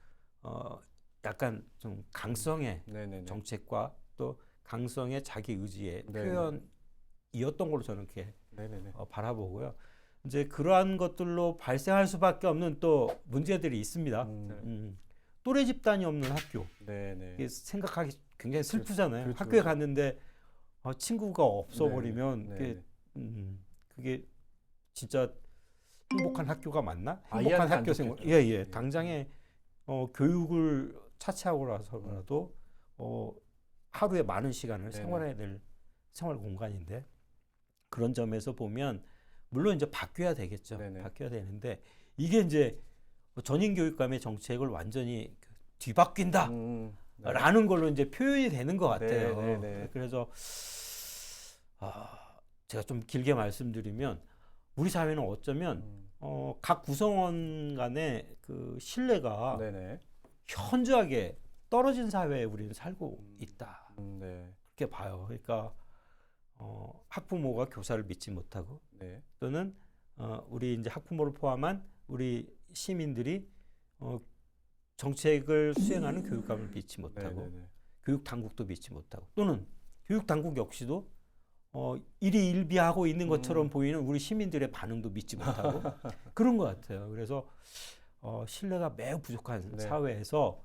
[SPEAKER 3] 약간 좀 강성의
[SPEAKER 1] 네네네.
[SPEAKER 3] 정책과 또 강성의 자기 의지의
[SPEAKER 1] 네네.
[SPEAKER 3] 표현이었던 걸로 저는 이렇게
[SPEAKER 1] 네네네.
[SPEAKER 3] 바라보고요. 이제 그러한 것들로 발생할 수밖에 없는 또 문제들이 있습니다. 또래 집단이 없는 학교.
[SPEAKER 1] 네네.
[SPEAKER 3] 이게 생각하기 굉장히 슬프잖아요.
[SPEAKER 1] 그렇죠,
[SPEAKER 3] 학교에
[SPEAKER 1] 그렇죠.
[SPEAKER 3] 갔는데 친구가 없어버리면
[SPEAKER 1] 네네.
[SPEAKER 3] 그게 진짜 행복한 학교가 맞나? 행복한
[SPEAKER 1] 아이한테 안
[SPEAKER 3] 학교 생활.
[SPEAKER 1] 좋겠죠.
[SPEAKER 3] 예. 당장에 교육을 차치하고 나서라도 하루에 많은 시간을
[SPEAKER 1] 네네.
[SPEAKER 3] 생활해야 될 생활 공간인데 그런 점에서 보면 물론 이제 바뀌어야 되겠죠.
[SPEAKER 1] 네네.
[SPEAKER 3] 바뀌어야 되는데 이게 이제 전임 교육감의 정책을 완전히 뒤바뀐다.
[SPEAKER 1] 네.
[SPEAKER 3] 라는 걸로 이제 표현이 되는 것 같아요.
[SPEAKER 1] 네네네.
[SPEAKER 3] 그래서 제가 좀 길게 말씀드리면 우리 사회는 어쩌면 각 구성원 간의 그 신뢰가
[SPEAKER 1] 네네.
[SPEAKER 3] 현저하게 떨어진 사회에 우리는 살고 있다.
[SPEAKER 1] 네.
[SPEAKER 3] 그렇게 봐요. 그러니까 학부모가 교사를 믿지 못하고
[SPEAKER 1] 네.
[SPEAKER 3] 또는 우리 이제 학부모를 포함한 우리 시민들이 정책을 수행하는 교육감을 믿지 못하고
[SPEAKER 1] 네네네.
[SPEAKER 3] 교육 당국도 믿지 못하고 또는 교육 당국 역시도 일희일비하고 있는 것처럼 보이는 우리 시민들의 반응도 믿지 못하고 그런 것 같아요. 그래서 신뢰가 매우 부족한
[SPEAKER 1] 네.
[SPEAKER 3] 사회에서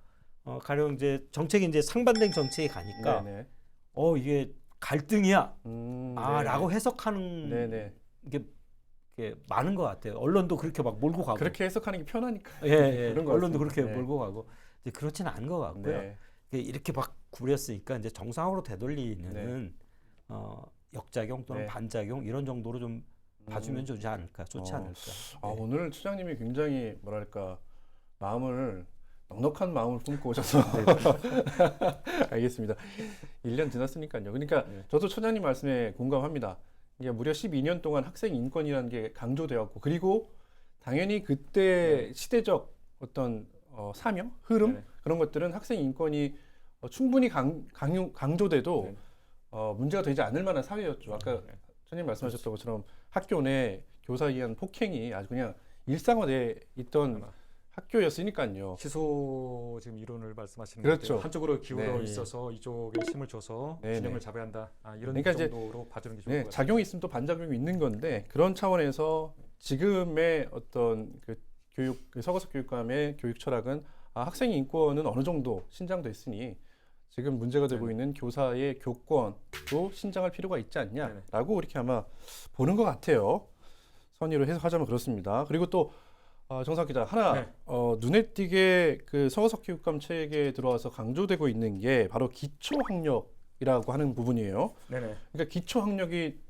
[SPEAKER 3] 가령 이제 정책이 이제 상반된 정책이 가니까
[SPEAKER 1] 네네.
[SPEAKER 3] 이게 갈등이야 라고
[SPEAKER 1] 네네.
[SPEAKER 3] 해석하는
[SPEAKER 1] 네네.
[SPEAKER 3] 게 많은 것 같아요. 언론도 그렇게 막 몰고 가고
[SPEAKER 1] 그렇게 해석하는 게 편하니까.
[SPEAKER 3] 예.
[SPEAKER 1] 그런 것
[SPEAKER 3] 언론도
[SPEAKER 1] 같습니다.
[SPEAKER 3] 그렇게
[SPEAKER 1] 네.
[SPEAKER 3] 몰고 가고 이제 그렇지는 않은 것 같고요.
[SPEAKER 1] 네.
[SPEAKER 3] 이렇게 막 구부렸으니까 이제 정상으로 되돌리는 역작용 또는
[SPEAKER 1] 네.
[SPEAKER 3] 반작용 이런 정도로 좀 봐주면 좋지 않을까. 네.
[SPEAKER 1] 오늘 처장님이 굉장히 뭐랄까 마음을 넉넉한 마음을 품고 오셔서 알겠습니다. 1년 지났으니까요. 그러니까 저도 처장님 말씀에 공감합니다. 이게 무려 12년 동안 학생 인권이라는 게 강조되었고 그리고 당연히 그때 시대적 어떤 사명, 흐름 그런 것들은 학생 인권이 충분히 강조돼도 문제가 되지 않을 만한 사회였죠. 아까 처장님 말씀하셨던 것처럼 학교 내 교사에 의한 폭행이 아주 그냥 일상화돼 있던 학교였으니까요.
[SPEAKER 2] 시소 지금 이론을 말씀하시는
[SPEAKER 1] 그렇죠.
[SPEAKER 2] 것 한쪽으로 기울어
[SPEAKER 1] 네.
[SPEAKER 2] 있어서 이쪽에 힘을 줘서
[SPEAKER 1] 네네.
[SPEAKER 2] 균형을 잡아야 한다. 이런
[SPEAKER 1] 그러니까 이제
[SPEAKER 2] 정도로 봐주는 게 좋을 것 같아요.
[SPEAKER 1] 작용이 있으면 또 반작용이 있는 건데 그런 차원에서 지금의 어떤 그 교육 서거석 교육감의 교육 철학은 학생 인권은 어느 정도 신장됐으니 지금 문제가 되고 있는 교사의 교권도 신장할 필요가 있지 않냐라고 이렇게 아마 보는 것 같아요. 선의로 해석하자면 그렇습니다. 그리고 또 정석 기자 하나 눈에 띄게 그 서거석 교육감 체계에 들어와서 강조되고 있는 게 바로 기초 학력이라고 하는 부분이에요.
[SPEAKER 2] 네네.
[SPEAKER 1] 그러니까 기초 학력이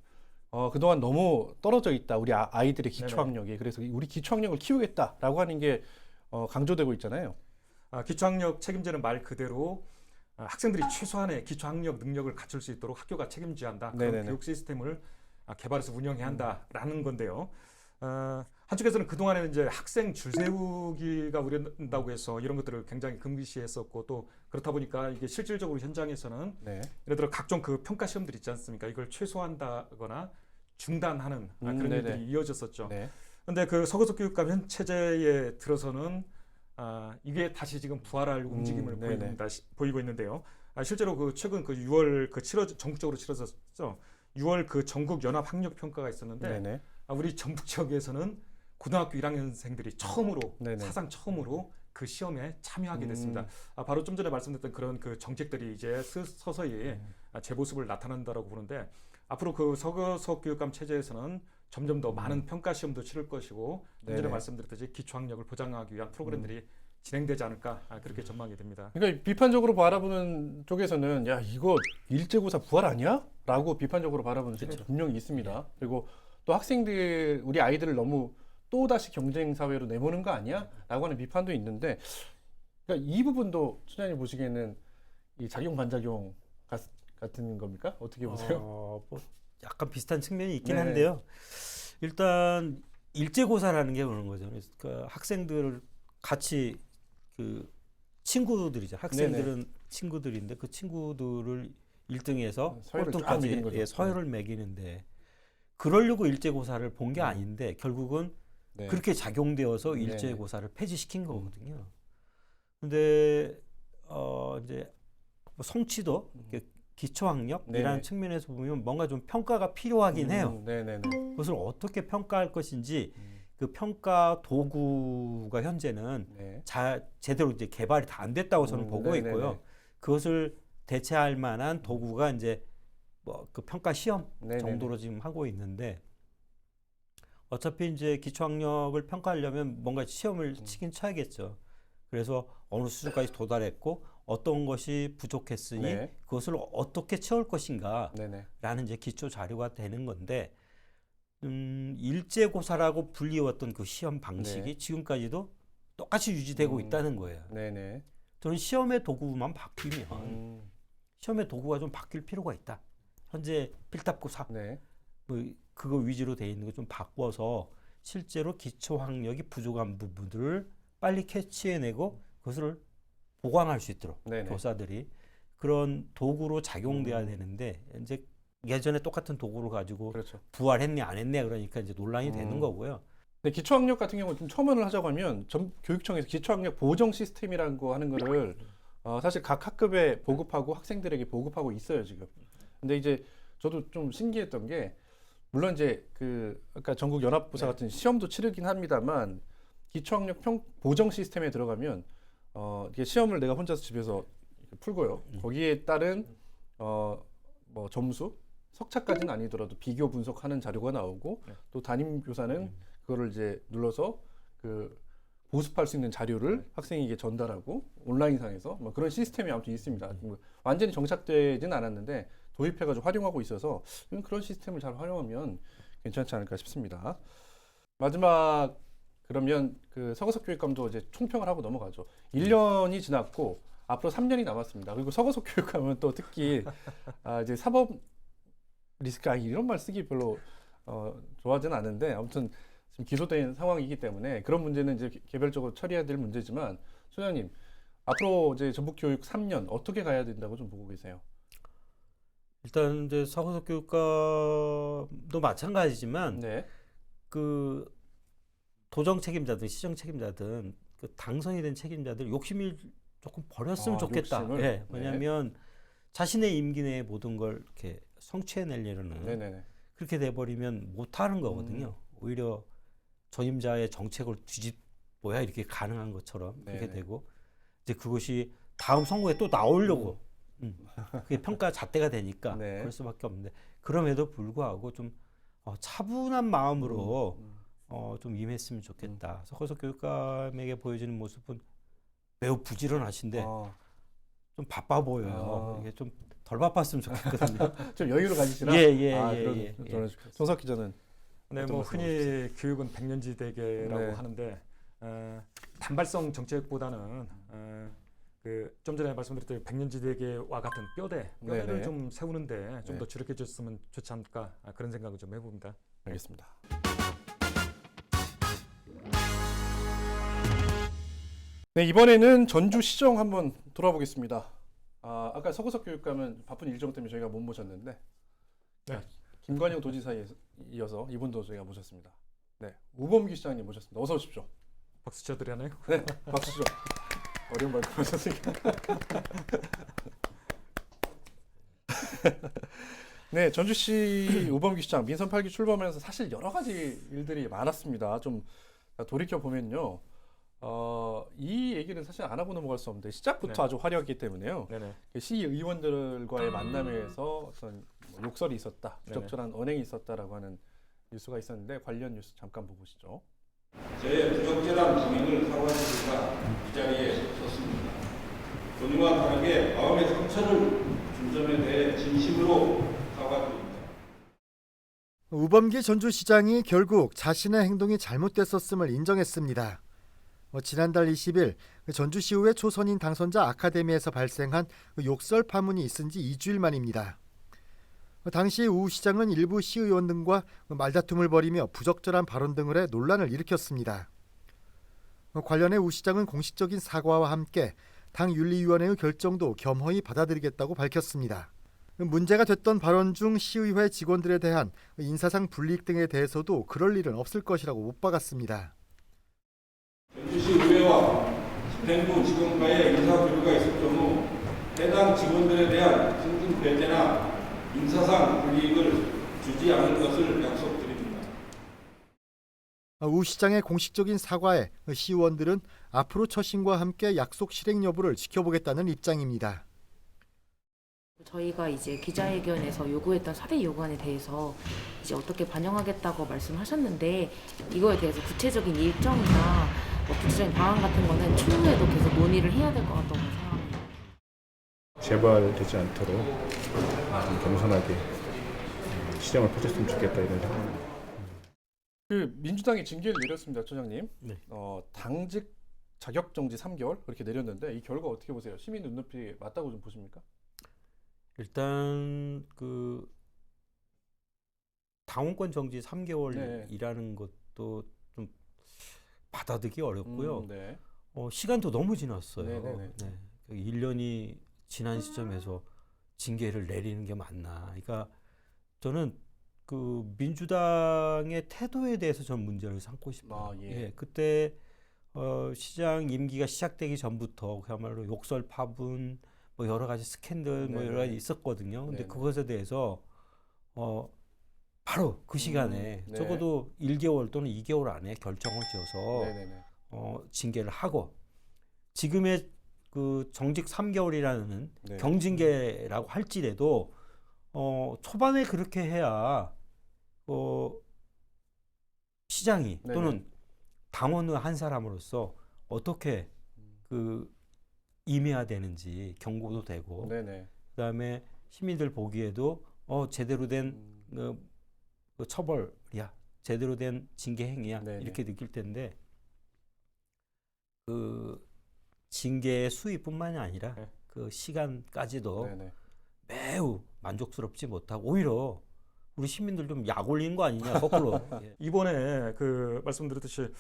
[SPEAKER 1] 그동안 너무 떨어져 있다. 우리 아이들의 기초학력이. 그래서 우리 기초학력을 키우겠다라고 하는 게 강조되고 있잖아요.
[SPEAKER 2] 기초학력 책임제는 말 그대로 학생들이 최소한의 기초학력 능력을 갖출 수 있도록 학교가 책임져야 한다. 그런
[SPEAKER 1] 네네네.
[SPEAKER 2] 교육 시스템을 개발해서 운영해야 한다라는 건데요. 한쪽에서는 그동안에는 이제 학생 줄 세우기가 우려된다고 해서 이런 것들을 굉장히 금기시했었고 또 그렇다 보니까 이게 실질적으로 현장에서는
[SPEAKER 1] 네.
[SPEAKER 2] 예를 들어 각종 그 평가 시험들 있지 않습니까? 이걸 최소화한다거나 중단하는 그런
[SPEAKER 1] 네네.
[SPEAKER 2] 일들이 이어졌었죠.
[SPEAKER 1] 네.
[SPEAKER 2] 그런데 그 서거석 교육감 현 체제에 들어서는 이게 다시 지금 부활할 움직임을 보이고 있는데요. 실제로 그 최근 그 6월 그 전국적으로 치러졌죠. 6월 그 전국 연합 학력 평가가 있었는데
[SPEAKER 1] 네네.
[SPEAKER 2] 우리 전북 지역에서는 고등학교 1학년생들이 처음으로
[SPEAKER 1] 네네.
[SPEAKER 2] 사상 처음으로 그 시험에 참여하게 됐습니다. 바로 좀 전에 말씀드렸던 그런 그 정책들이 이제 서서히 제 모습을 나타난다라고 보는데 앞으로 그 서거석 교육감 체제에서는 점점 더 많은 평가 시험도 치를 것이고 좀 전에 말씀드렸듯이 기초학력을 보장하기 위한 프로그램들이 진행되지 않을까 그렇게 전망이 됩니다.
[SPEAKER 1] 그러니까 비판적으로 바라보는 쪽에서는 야 이거 일제고사 부활 아니야? 라고 비판적으로 바라보는 쪽이 분명히 있습니다. 그리고 또 학생들 우리 아이들을 너무 또다시 경쟁 사회로 내모는 거 아니야? 라고 하는 비판도 있는데 그러니까 이 부분도 소장님 보시기에는 이 작용 반작용 같은 겁니까? 어떻게 보세요?
[SPEAKER 3] 뭐 약간 비슷한 측면이 있긴
[SPEAKER 1] 네네.
[SPEAKER 3] 한데요. 일단 일제고사라는 게 그런 거죠. 그러니까 학생들 같이 그 친구들이죠. 학생들은 친구들인데 그 친구들을 1등에서
[SPEAKER 1] 서열을 쫙
[SPEAKER 3] 꼴등까지
[SPEAKER 1] 매기는 거죠.
[SPEAKER 3] 서열을 매기는데 그러려고 일제고사를 본 게 아닌데 결국은
[SPEAKER 1] 네.
[SPEAKER 3] 그렇게 작용되어서
[SPEAKER 1] 네.
[SPEAKER 3] 일제고사를 폐지시킨 거거든요. 근데 이제 뭐 성취도 기초학력이라는
[SPEAKER 1] 네네.
[SPEAKER 3] 측면에서 보면 뭔가 좀 평가가 필요하긴 해요.
[SPEAKER 1] 네네네.
[SPEAKER 3] 그것을 어떻게 평가할 것인지 그 평가 도구가 현재는
[SPEAKER 1] 네.
[SPEAKER 3] 제대로 이제 개발이 다 안 됐다고 저는 보고
[SPEAKER 1] 네네네.
[SPEAKER 3] 있고요. 그것을 대체할 만한 도구가 이제 뭐 그 평가 시험
[SPEAKER 1] 네네네.
[SPEAKER 3] 정도로 지금 하고 있는데 어차피 이제 기초학력을 평가하려면 뭔가 시험을 치긴 쳐야겠죠. 그래서 어느 수준까지 도달했고 어떤 것이 부족했으니
[SPEAKER 1] 네.
[SPEAKER 3] 그것을 어떻게 채울 것인가라는
[SPEAKER 1] 네네.
[SPEAKER 3] 이제 기초 자료가 되는 건데 일제고사라고 불리웠던 그 시험 방식이
[SPEAKER 1] 네.
[SPEAKER 3] 지금까지도 똑같이 유지되고 있다는 거예요.
[SPEAKER 1] 네네.
[SPEAKER 3] 저는 시험의 도구만 바뀌면 시험의 도구가 좀 바뀔 필요가 있다. 현재 필답고사
[SPEAKER 1] 네.
[SPEAKER 3] 뭐 그거 위주로 돼 있는 거 좀 바꿔서 실제로 기초학력이 부족한 부분들을 빨리 캐치해내고 그것을 보강할 수 있도록
[SPEAKER 1] 네네.
[SPEAKER 3] 교사들이 그런 도구로 작용돼야 되는데 이제 예전에 똑같은 도구를 가지고
[SPEAKER 1] 그렇죠.
[SPEAKER 3] 부활했냐 안 했냐 그러니까 이제 논란이 되는 거고요.
[SPEAKER 1] 근데 기초학력 같은 경우는 좀 첨언을 하자고 하면 교육청에서 기초학력 보정 시스템이라는 거 하는 거를 사실 각 학급에 보급하고 학생들에게 보급하고 있어요 지금. 근데 이제 저도 좀 신기했던 게 물론 이제 그 아까 전국 연합고사 같은 시험도 치르긴 합니다만 기초학력 보정 시스템에 들어가면 이게 시험을 내가 혼자서 집에서 풀고요. 거기에 따른 뭐 점수 석차까지는 아니더라도 비교 분석하는 자료가 나오고 또 담임 교사는 그거를 이제 눌러서 그 보습할 수 있는 자료를 학생에게 전달하고 온라인상에서 뭐 그런 시스템이 아무튼 있습니다. 뭐 완전히 정착되지는 않았는데 도입해가지고 활용하고 있어서 그런 시스템을 잘 활용하면 괜찮지 않을까 싶습니다. 마지막 그러면 그 서거석 교육감도 이제 총평을 하고 넘어가죠. 1년이 지났고 앞으로 3년이 남았습니다. 그리고 서거석 교육감은 또 특히 이제 사법 리스크 이런 말 쓰기 별로 좋아하지는 않은데 아무튼 지금 기소된 상황이기 때문에 그런 문제는 이제 개별적으로 처리해야 될 문제지만 소장님 앞으로 이제 전북 교육 3년 어떻게 가야 된다고 좀 보고 계세요?
[SPEAKER 3] 일단 이제 서거석 교육감도 마찬가지지만
[SPEAKER 1] 네.
[SPEAKER 3] 그 도정 책임자든 시정 책임자든 그 당선이 된 책임자들 욕심을 조금 버렸으면 좋겠다.
[SPEAKER 1] 욕심을?
[SPEAKER 3] 예, 왜냐하면 자신의 임기 내에 모든 걸 이렇게 성취해내려는
[SPEAKER 1] 네네네.
[SPEAKER 3] 그렇게 돼버리면 못하는 거거든요. 오히려 전임자의 정책을 뒤집어야 이렇게 가능한 것처럼 그렇게
[SPEAKER 1] 네네.
[SPEAKER 3] 되고 이제 그것이 다음 선거에 또 나오려고 그게 평가 잣대가 되니까
[SPEAKER 1] 네.
[SPEAKER 3] 그럴 수밖에 없는데 그럼에도 불구하고 좀 차분한 마음으로 좀 임했으면 좋겠다. 서거석 교육감에게 보여지는 모습은 매우 부지런하신데 좀 바빠 보여요. 이게 좀 덜 바빴으면 좋겠거든요.
[SPEAKER 1] 좀 여유를 가지시라.
[SPEAKER 3] 예.
[SPEAKER 1] 저는 손석 기자는
[SPEAKER 2] 네,
[SPEAKER 1] 어떤
[SPEAKER 2] 뭐
[SPEAKER 1] 말씀
[SPEAKER 2] 흔히 교육은 백년지대계라고
[SPEAKER 1] 네.
[SPEAKER 2] 하는데 단발성 정책보다는 그 좀 전에 말씀드렸던 백년지대계와 같은 뼈대를
[SPEAKER 1] 네네.
[SPEAKER 2] 좀 세우는데 좀
[SPEAKER 1] 네.
[SPEAKER 2] 더 주력해줬으면 좋지 않을까 그런 생각을 좀 해봅니다.
[SPEAKER 1] 알겠습니다. 네, 이번에는 전주시정 한번 돌아보겠습니다. 아까 서구석 교육감은 바쁜 일정 때문에 저희가 못 모셨는데
[SPEAKER 2] 네.
[SPEAKER 1] 김관영 도지사에 이어서 이분도 저희가 모셨습니다. 네, 우범기 시장님 모셨습니다. 어서 오십시오.
[SPEAKER 2] 박수 쳐드리나요?
[SPEAKER 1] 네, 박수 좀. 어려운 말씀 하셨으니까. 네, 전주시 우범기 시장 민선 8기 출범하면서 사실 여러 가지 일들이 많았습니다. 좀 돌이켜 보면요, 이 얘기는 사실 안 하고 넘어갈 수 없는데 시작부터
[SPEAKER 2] 네.
[SPEAKER 1] 아주 화려했기 때문에요.
[SPEAKER 2] 네네.
[SPEAKER 1] 시의원들과의 만남에서 어떤 욕설이 있었다,
[SPEAKER 2] 네네.
[SPEAKER 1] 부적절한 언행이 있었다라고 하는 뉴스가 있었는데 관련 뉴스 잠깐 보시죠.
[SPEAKER 4] 제 부적절한 범행을 사과드리다 이 자리에 섰습니다. 본인과 다르게 마음의 상처를 준 점에 대해 진심으로 사과드립니다.
[SPEAKER 5] 우범기 전주시장이 결국 자신의 행동이 잘못됐었음을 인정했습니다. 지난달 20일 전주시의회 초선인 당선자 아카데미에서 발생한 욕설 파문이 있은 지 2주일 만입니다. 당시 우 시장은 일부 시의원 등과 말다툼을 벌이며 부적절한 발언 등을 해 논란을 일으켰습니다. 관련해 우 시장은 공식적인 사과와 함께 당 윤리위원회의 결정도 겸허히 받아들이겠다고 밝혔습니다. 문제가 됐던 발언 중 시의회 직원들에 대한 인사상 불이익 등에 대해서도 그럴 일은 없을 것이라고 못 박았습니다.
[SPEAKER 4] 전주시 의회와 집행부 직원과의 인사교류가 있을 경우 해당 직원들에 대한 승진 배제나 인사상 불이익을 주지 않을 것을 약속드립니다.
[SPEAKER 5] 우 시장의 공식적인 사과에 시의원들은 앞으로 처신과 함께 약속 실행 여부를 지켜보겠다는 입장입니다.
[SPEAKER 6] 저희가 이제 기자회견에서 요구했던 사대 요구안에 대해서 이제 어떻게 반영하겠다고 말씀하셨는데 이거에 대해서 구체적인 일정이나 구체적인 방안 같은 거는 추후에도 계속 논의를 해야 될 것 같다고 생각합니다.
[SPEAKER 7] 재발되지 않도록 좀 겸손하게 시정을 펼쳤으면 좋겠다 이런 생각입니다.
[SPEAKER 1] 그 민주당이 징계를 내렸습니다, 처장님.
[SPEAKER 3] 네.
[SPEAKER 1] 당직 자격 정지 3개월 그렇게 내렸는데 이 결과 어떻게 보세요? 시민 눈높이 맞다고 좀 보십니까?
[SPEAKER 3] 일단 그 당원권 정지 3개월이라는 것도 좀 받아들이기 어렵고요.
[SPEAKER 1] 네.
[SPEAKER 3] 시간도 너무 지났어요.
[SPEAKER 1] 네네네.
[SPEAKER 3] 네. 1년이 지난 시점에서 징계를 내리는 게 맞나? 그러니까 저는 그 민주당의 태도에 대해서 전 문제를 삼고 싶어요.
[SPEAKER 1] 예.
[SPEAKER 3] 그때 시장 임기가 시작되기 전부터 그야말로 욕설 파분, 뭐 여러 가지 스캔들, 뭐 여러 가지 있었거든요. 근데
[SPEAKER 1] 네네.
[SPEAKER 3] 그것에 대해서 바로 그 시간에
[SPEAKER 1] 네.
[SPEAKER 3] 적어도 1개월 또는 2개월 안에 결정을 지어서
[SPEAKER 1] 네네네.
[SPEAKER 3] 징계를 하고 지금의 그 정직 3개월이라는
[SPEAKER 1] 네.
[SPEAKER 3] 경징계라고 할지라도 초반에 그렇게 해야 시장이
[SPEAKER 1] 네네.
[SPEAKER 3] 또는 당원의 한 사람으로서 어떻게 그 임해야 되는지 경고도 되고
[SPEAKER 1] 네네.
[SPEAKER 3] 그다음에 시민들 보기에도 제대로 된 그 처벌이야, 제대로 된 징계 행위야
[SPEAKER 1] 네네.
[SPEAKER 3] 이렇게 느낄 텐데 그 징계의 수위뿐만이 아니라
[SPEAKER 2] 네.
[SPEAKER 3] 그 시간까지도
[SPEAKER 1] 네네.
[SPEAKER 3] 매우 만족스럽지 못하고 오히려 우리 시민들 좀 약 올리는 거 아니냐 거꾸로. 예.
[SPEAKER 2] 이번에 그 말씀드렸듯이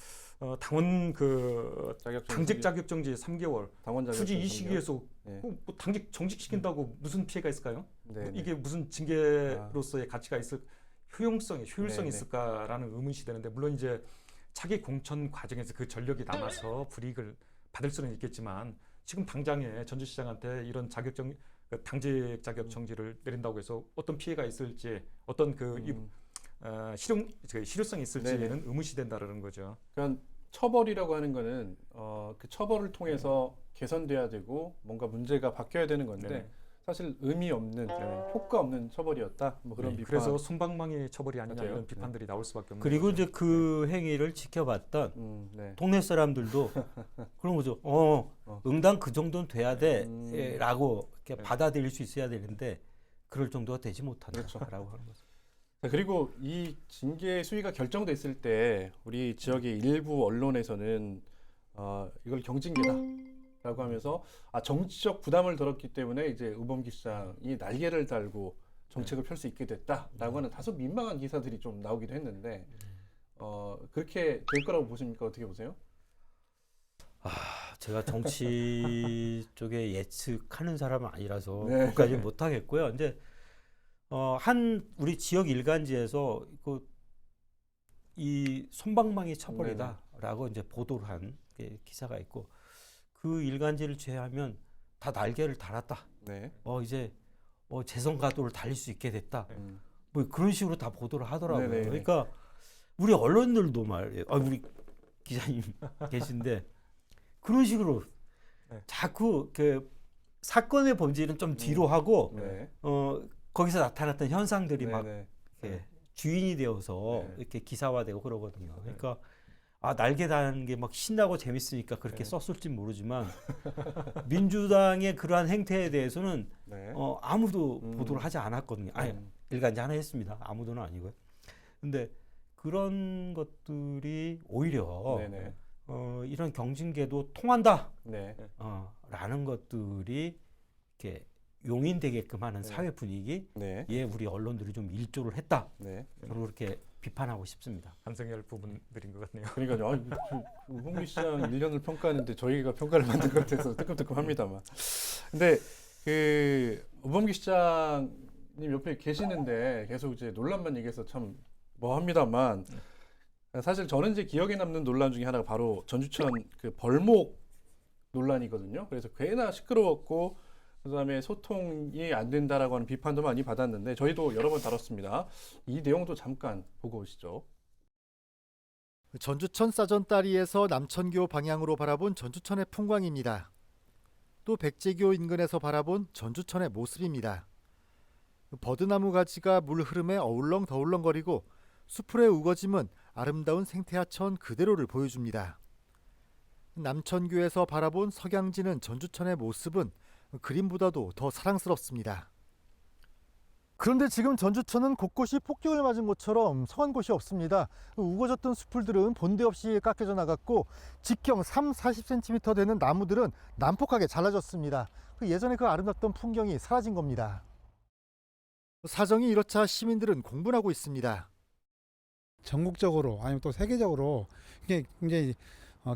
[SPEAKER 2] 당원 그
[SPEAKER 1] 자격증
[SPEAKER 2] 당직 자격정지 3개월
[SPEAKER 1] 당원 자격증
[SPEAKER 2] 굳이 이
[SPEAKER 1] 3개월.
[SPEAKER 2] 시기에서
[SPEAKER 1] 네.
[SPEAKER 2] 뭐 당직 정직시킨다고 무슨 피해가 있을까요?
[SPEAKER 1] 네네.
[SPEAKER 2] 이게 무슨 징계로서의 가치가 효율성이
[SPEAKER 1] 네네.
[SPEAKER 2] 있을까라는 의문이 되는데 물론 이제 차기 공천 과정에서 그 전력이 남아서 불이익을 받을 수는 있겠지만 지금 당장에 전주시장한테 이런 당직 자격 정지를 내린다고 해서 어떤 피해가 있을지 어떤 실효성이 있을지는
[SPEAKER 1] 네네.
[SPEAKER 2] 의문이 된다라는 거죠.
[SPEAKER 1] 그러니까 처벌이라고 하는 거는 그 처벌을 통해서 개선돼야 되고 뭔가 문제가 바뀌어야 되는 건데
[SPEAKER 2] 네네.
[SPEAKER 1] 사실 의미 없는 효과 없는 처벌이었다. 뭐 그런 비판.
[SPEAKER 2] 그래서 솜방망이 처벌이 아니냐
[SPEAKER 1] 맞아요.
[SPEAKER 2] 이런 비판들이 나올 수밖에 없는
[SPEAKER 3] 그리고
[SPEAKER 2] 거죠.
[SPEAKER 3] 이제 그 행위를 지켜봤던
[SPEAKER 1] 네.
[SPEAKER 3] 동네 사람들도 그런 거죠. 응당 그 정도는 돼야 돼라고 이렇게
[SPEAKER 1] 네.
[SPEAKER 3] 받아들일 수 있어야 되는데 그럴 정도가 되지
[SPEAKER 1] 그렇죠.
[SPEAKER 3] 못한다라고 하는 거죠.
[SPEAKER 1] 자, 그리고 이 징계 수위가 결정됐을 때 우리 지역의 일부 언론에서는 이걸 경징계다라고 하면서 정치적 부담을 덜었기 때문에 이제 우범기 시장이 날개를 달고 정책을 펼 수 있게 됐다라고 하는 다소 민망한 기사들이 좀 나오기도 했는데 그렇게 될 거라고 보십니까? 어떻게 보세요?
[SPEAKER 3] 제가 정치 쪽에 예측하는 사람은 아니라서
[SPEAKER 1] 네.
[SPEAKER 3] 그것까지 못 하겠고요. 이제 한 우리 지역 일간지에서 이 솜방망이 처벌이다라고 이제 보도를 한 기사가 있고 그 일간지를 제외하면 다 날개를 달았다.
[SPEAKER 1] 네.
[SPEAKER 3] 이제 재선가도를 달릴 수 있게 됐다.
[SPEAKER 1] 음.
[SPEAKER 3] 뭐 그런 식으로 다 보도를 하더라고요.
[SPEAKER 1] 네네네.
[SPEAKER 3] 그러니까 우리 언론들도 말이에요. 우리 기자님 계신데 그런 식으로
[SPEAKER 2] 네.
[SPEAKER 3] 자꾸 그 사건의 본질은 좀 뒤로 하고
[SPEAKER 1] 네.
[SPEAKER 3] 거기서 나타났던 현상들이 막
[SPEAKER 1] 네네.
[SPEAKER 3] 이렇게 주인이 되어서
[SPEAKER 1] 네.
[SPEAKER 3] 이렇게 기사화되고 그러거든요. 그러니까 날개 다는 게 막 신나고 재밌으니까 그렇게
[SPEAKER 1] 네.
[SPEAKER 3] 썼을지 모르지만 민주당의 그러한 행태에 대해서는
[SPEAKER 1] 네.
[SPEAKER 3] 아무도 보도를 하지 않았거든요. 아니,
[SPEAKER 1] 음.
[SPEAKER 3] 일간지 하나 했습니다. 아무도는 아니고요. 근데 그런 것들이 오히려
[SPEAKER 1] 네네.
[SPEAKER 3] 이런 경징계도 통한다.
[SPEAKER 1] 네.
[SPEAKER 3] 라는 것들이 이렇게 용인되게끔 하는
[SPEAKER 1] 네.
[SPEAKER 3] 사회 분위기에
[SPEAKER 1] 네.
[SPEAKER 3] 우리 언론들이 좀 일조를 했다.
[SPEAKER 1] 네.
[SPEAKER 3] 저는 그렇게 비판하고 싶습니다.
[SPEAKER 2] 반성해야 할 부분들인 것 같네요.
[SPEAKER 1] 그러니까요. 우범기 시장 1년을 평가하는데 저희가 평가를 받는 것 같아서 뜨끔뜨끔합니다만. 근데 그 우범기 시장님 옆에 계시는데 계속 이제 논란만 얘기해서 참 뭐합니다만 사실 저는 이제 기억에 남는 논란 중에 하나가 바로 전주천 그 벌목 논란이거든요. 그래서 꽤나 시끄러웠고 그다음에 소통이 안 된다라고 하는 비판도 많이 받았는데 저희도 여러 번 다뤘습니다. 이 내용도 잠깐 보고 오시죠.
[SPEAKER 5] 전주천 사전다리에서 남천교 방향으로 바라본 전주천의 풍광입니다. 또 백제교 인근에서 바라본 전주천의 모습입니다. 버드나무 가지가 물 흐름에 어울렁더울렁거리고 수풀의 우거짐은 아름다운 생태하천 그대로를 보여줍니다. 남천교에서 바라본 석양지는 전주천의 모습은 그림보다도 더 사랑스럽습니다. 그런데 지금 전주천은 곳곳이 폭격을 맞은 것처럼 성한 곳이 없습니다. 우거졌던 수풀들은 본데 없이 깎여져 나갔고 직경 30-40cm 되는 나무들은 난폭하게 잘라졌습니다. 예전에 그 아름답던 풍경이 사라진 겁니다. 사정이 이렇자 시민들은 공분하고 있습니다.
[SPEAKER 8] 전국적으로 아니면 또 세계적으로 이게 굉장히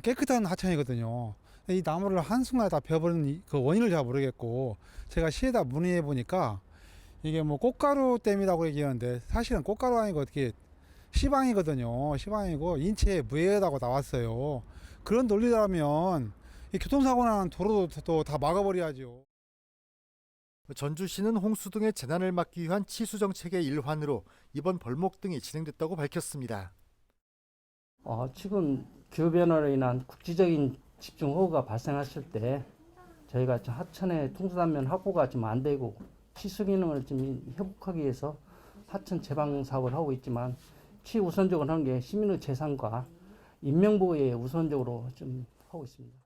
[SPEAKER 8] 깨끗한 하천이거든요. 이 나무를 한순간에 다 베어버리는 그 원인을 잘 모르겠고 제가 시에다 문의해 보니까 이게 뭐 꽃가루 때문이라고 얘기하는데 사실은 꽃가루 아니고 어떻게 시방이거든요. 시방이고 인체에 무해하다고 나왔어요. 그런 논리라면 이 교통사고 나는 도로도 다 막아버려야죠.
[SPEAKER 5] 전주시는 홍수 등의 재난을 막기 위한 치수 정책의 일환으로 이번 벌목 등이 진행됐다고 밝혔습니다.
[SPEAKER 9] 지금 기후변화로 인한 국지적인 집중호우가 발생했을 때 저희가 하천의 통수단면 확보가 좀 안 되고 치수 기능을 좀 회복하기 위해서 하천 재방 사업을 하고 있지만 최우선적으로 하는 게 시민의 재산과 인명보호에 우선적으로 좀 하고 있습니다.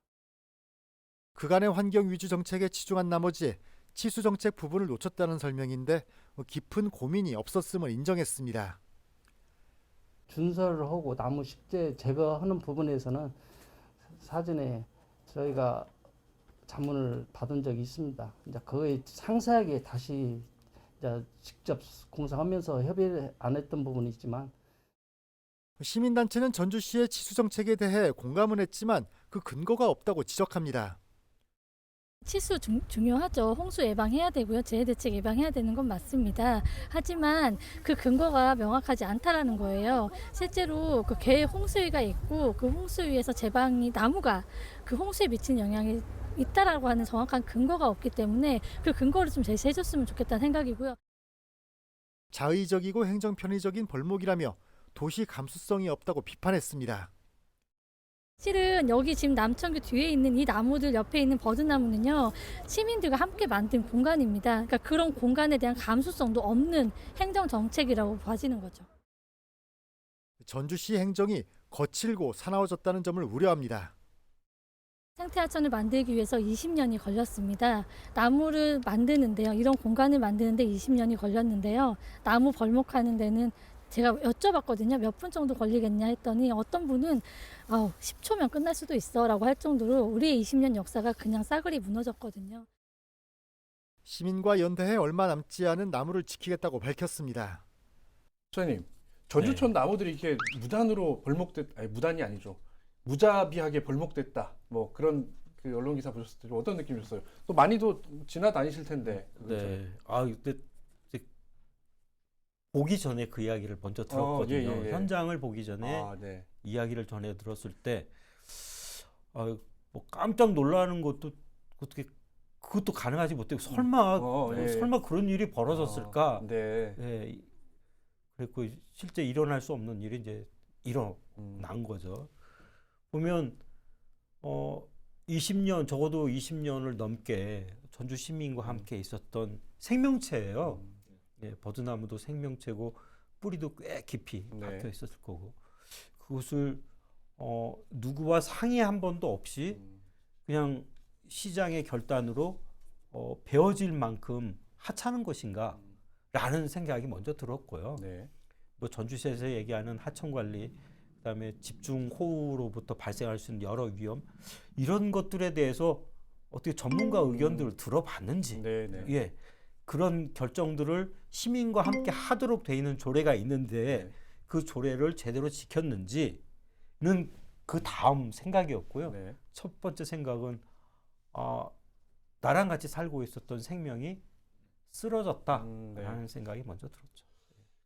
[SPEAKER 5] 그간의 환경 위주 정책에 치중한 나머지 치수 정책 부분을 놓쳤다는 설명인데 깊은 고민이 없었음을 인정했습니다.
[SPEAKER 9] 준설을 하고 나무 식재 제거하는 부분에서는 사전에 저희가 자문을 받은 적이 있습니다. 이제 그거에 상세하게 다시 이제 직접 공사하면서 협의를 안 했던 부분이 있지만
[SPEAKER 5] 시민단체는 전주시의 치수 정책에 대해 공감은 했지만 그 근거가 없다고 지적합니다.
[SPEAKER 10] 치수 중요하죠. 홍수 예방해야 되고요. 재해 대책 예방해야 되는 건 맞습니다. 하지만 그 근거가 명확하지 않다라는 거예요. 실제로 그 개 홍수위가 있고 그 홍수위에서 제방이 나무가 그 홍수에 미치는 영향이 있다라고 하는 정확한 근거가 없기 때문에 그 근거를 좀 제시해 줬으면 좋겠다는 생각이고요.
[SPEAKER 5] 자의적이고 행정 편의적인 벌목이라며 도시 감수성이 없다고 비판했습니다.
[SPEAKER 10] 실은 여기 지금 남천교 뒤에 있는 이 나무들 옆에 있는 버드나무는요, 시민들과 함께 만든 공간입니다. 그러니까 그런 공간에 대한 감수성도 없는 행정 정책이라고 봐지는 거죠.
[SPEAKER 5] 전주시 행정이 거칠고 사나워졌다는 점을 우려합니다.
[SPEAKER 10] 생태하천을 만들기 위해서 20년이 걸렸습니다. 나무를 만드는데요, 이런 공간을 만드는데 20년이 걸렸는데요. 나무 벌목하는 데는 제가 여쭤봤거든요. 몇 분 정도 걸리겠냐 했더니 어떤 분은 10초면 끝날 수도 있어 라고 할 정도로 우리의 20년 역사가 그냥 싸그리 무너졌거든요.
[SPEAKER 5] 시민과 연대해 얼마 남지 않은 나무를 지키겠다고 밝혔습니다.
[SPEAKER 1] 소장님, 전주천 나무들이 이렇게 무단으로 무단이 아니죠. 무자비하게 벌목됐다. 뭐 그런 그 언론 기사 보셨을 때 어떤 느낌이셨어요? 또 많이도 지나다니실 텐데.
[SPEAKER 3] 네. 근데 이제 보기 전에 그 이야기를 먼저 들었거든요.
[SPEAKER 1] 예.
[SPEAKER 3] 현장을 보기 전에
[SPEAKER 1] 네.
[SPEAKER 3] 이야기를 전해 들었을 때, 뭐 깜짝 놀라는 것도 어떻게 그것도 가능하지 못하고 설마 그런 일이 벌어졌을까?
[SPEAKER 1] 네.
[SPEAKER 3] 네. 그랬고 실제 일어날 수 없는 일이 이제 일어난 거죠. 보면 20년 적어도 20년을 넘게 전주 시민과 함께 있었던 생명체예요. 예, 버드나무도 생명체고 뿌리도 꽤 깊이 박혀 있었을 거고 그것을 누구와 상의 한 번도 없이 그냥 시장의 결단으로 베어질 만큼 하찮은 것인가 라는 생각이 먼저 들었고요.
[SPEAKER 1] 네.
[SPEAKER 3] 뭐 전주시에서 얘기하는 하천 관리, 그다음에 집중호우로부터 발생할 수 있는 여러 위험 이런 것들에 대해서 어떻게 전문가 의견들을 들어봤는지, 예, 그런 결정들을 시민과 함께 하도록 돼 있는 조례가 있는데 그 조례를 제대로 지켰는지는 그 다음 생각이었고요. 첫 번째 생각은 나랑 같이 살고 있었던 생명이 쓰러졌다라는 생각이 먼저 들었죠.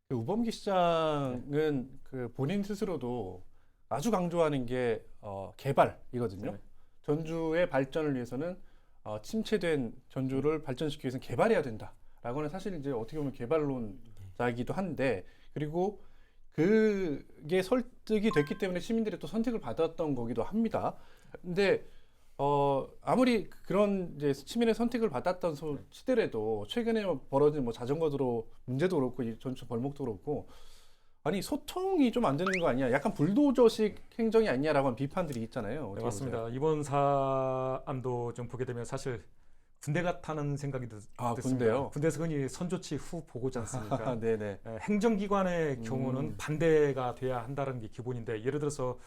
[SPEAKER 1] 우범기 시장은 그 본인 스스로도 아주 강조하는 게 개발이거든요. 전주의 발전을 위해서는 침체된 전주를 발전시키기 위해서는 개발해야 된다라고는 사실 이제 어떻게 보면 개발론자이기도 한데, 그리고 그게 설득이 됐기 때문에 시민들이 또 선택을 받았던 거기도 합니다. 근데 아무리 그런 이제 시민의 선택을 받았던 시대라도 최근에 벌어진 뭐 자전거 도로 문제도 그렇고 이 전주 벌목도 그렇고, 아니 소통이 좀 안 되는 거 아니야? 약간 불도저식 행정이 아니냐라고 하는 비판들이 있잖아요.
[SPEAKER 2] 네, 맞습니다. 보세요? 이번 사안도 좀 보게 되면 사실 군대 같다는 생각이 듭니다.
[SPEAKER 1] 군대요?
[SPEAKER 2] 군대에서 흔히 선조치 후 보고지 않습니까?
[SPEAKER 1] 네네.
[SPEAKER 2] 행정기관의 경우는 반대가 돼야 한다는 게 기본인데, 예를 들어서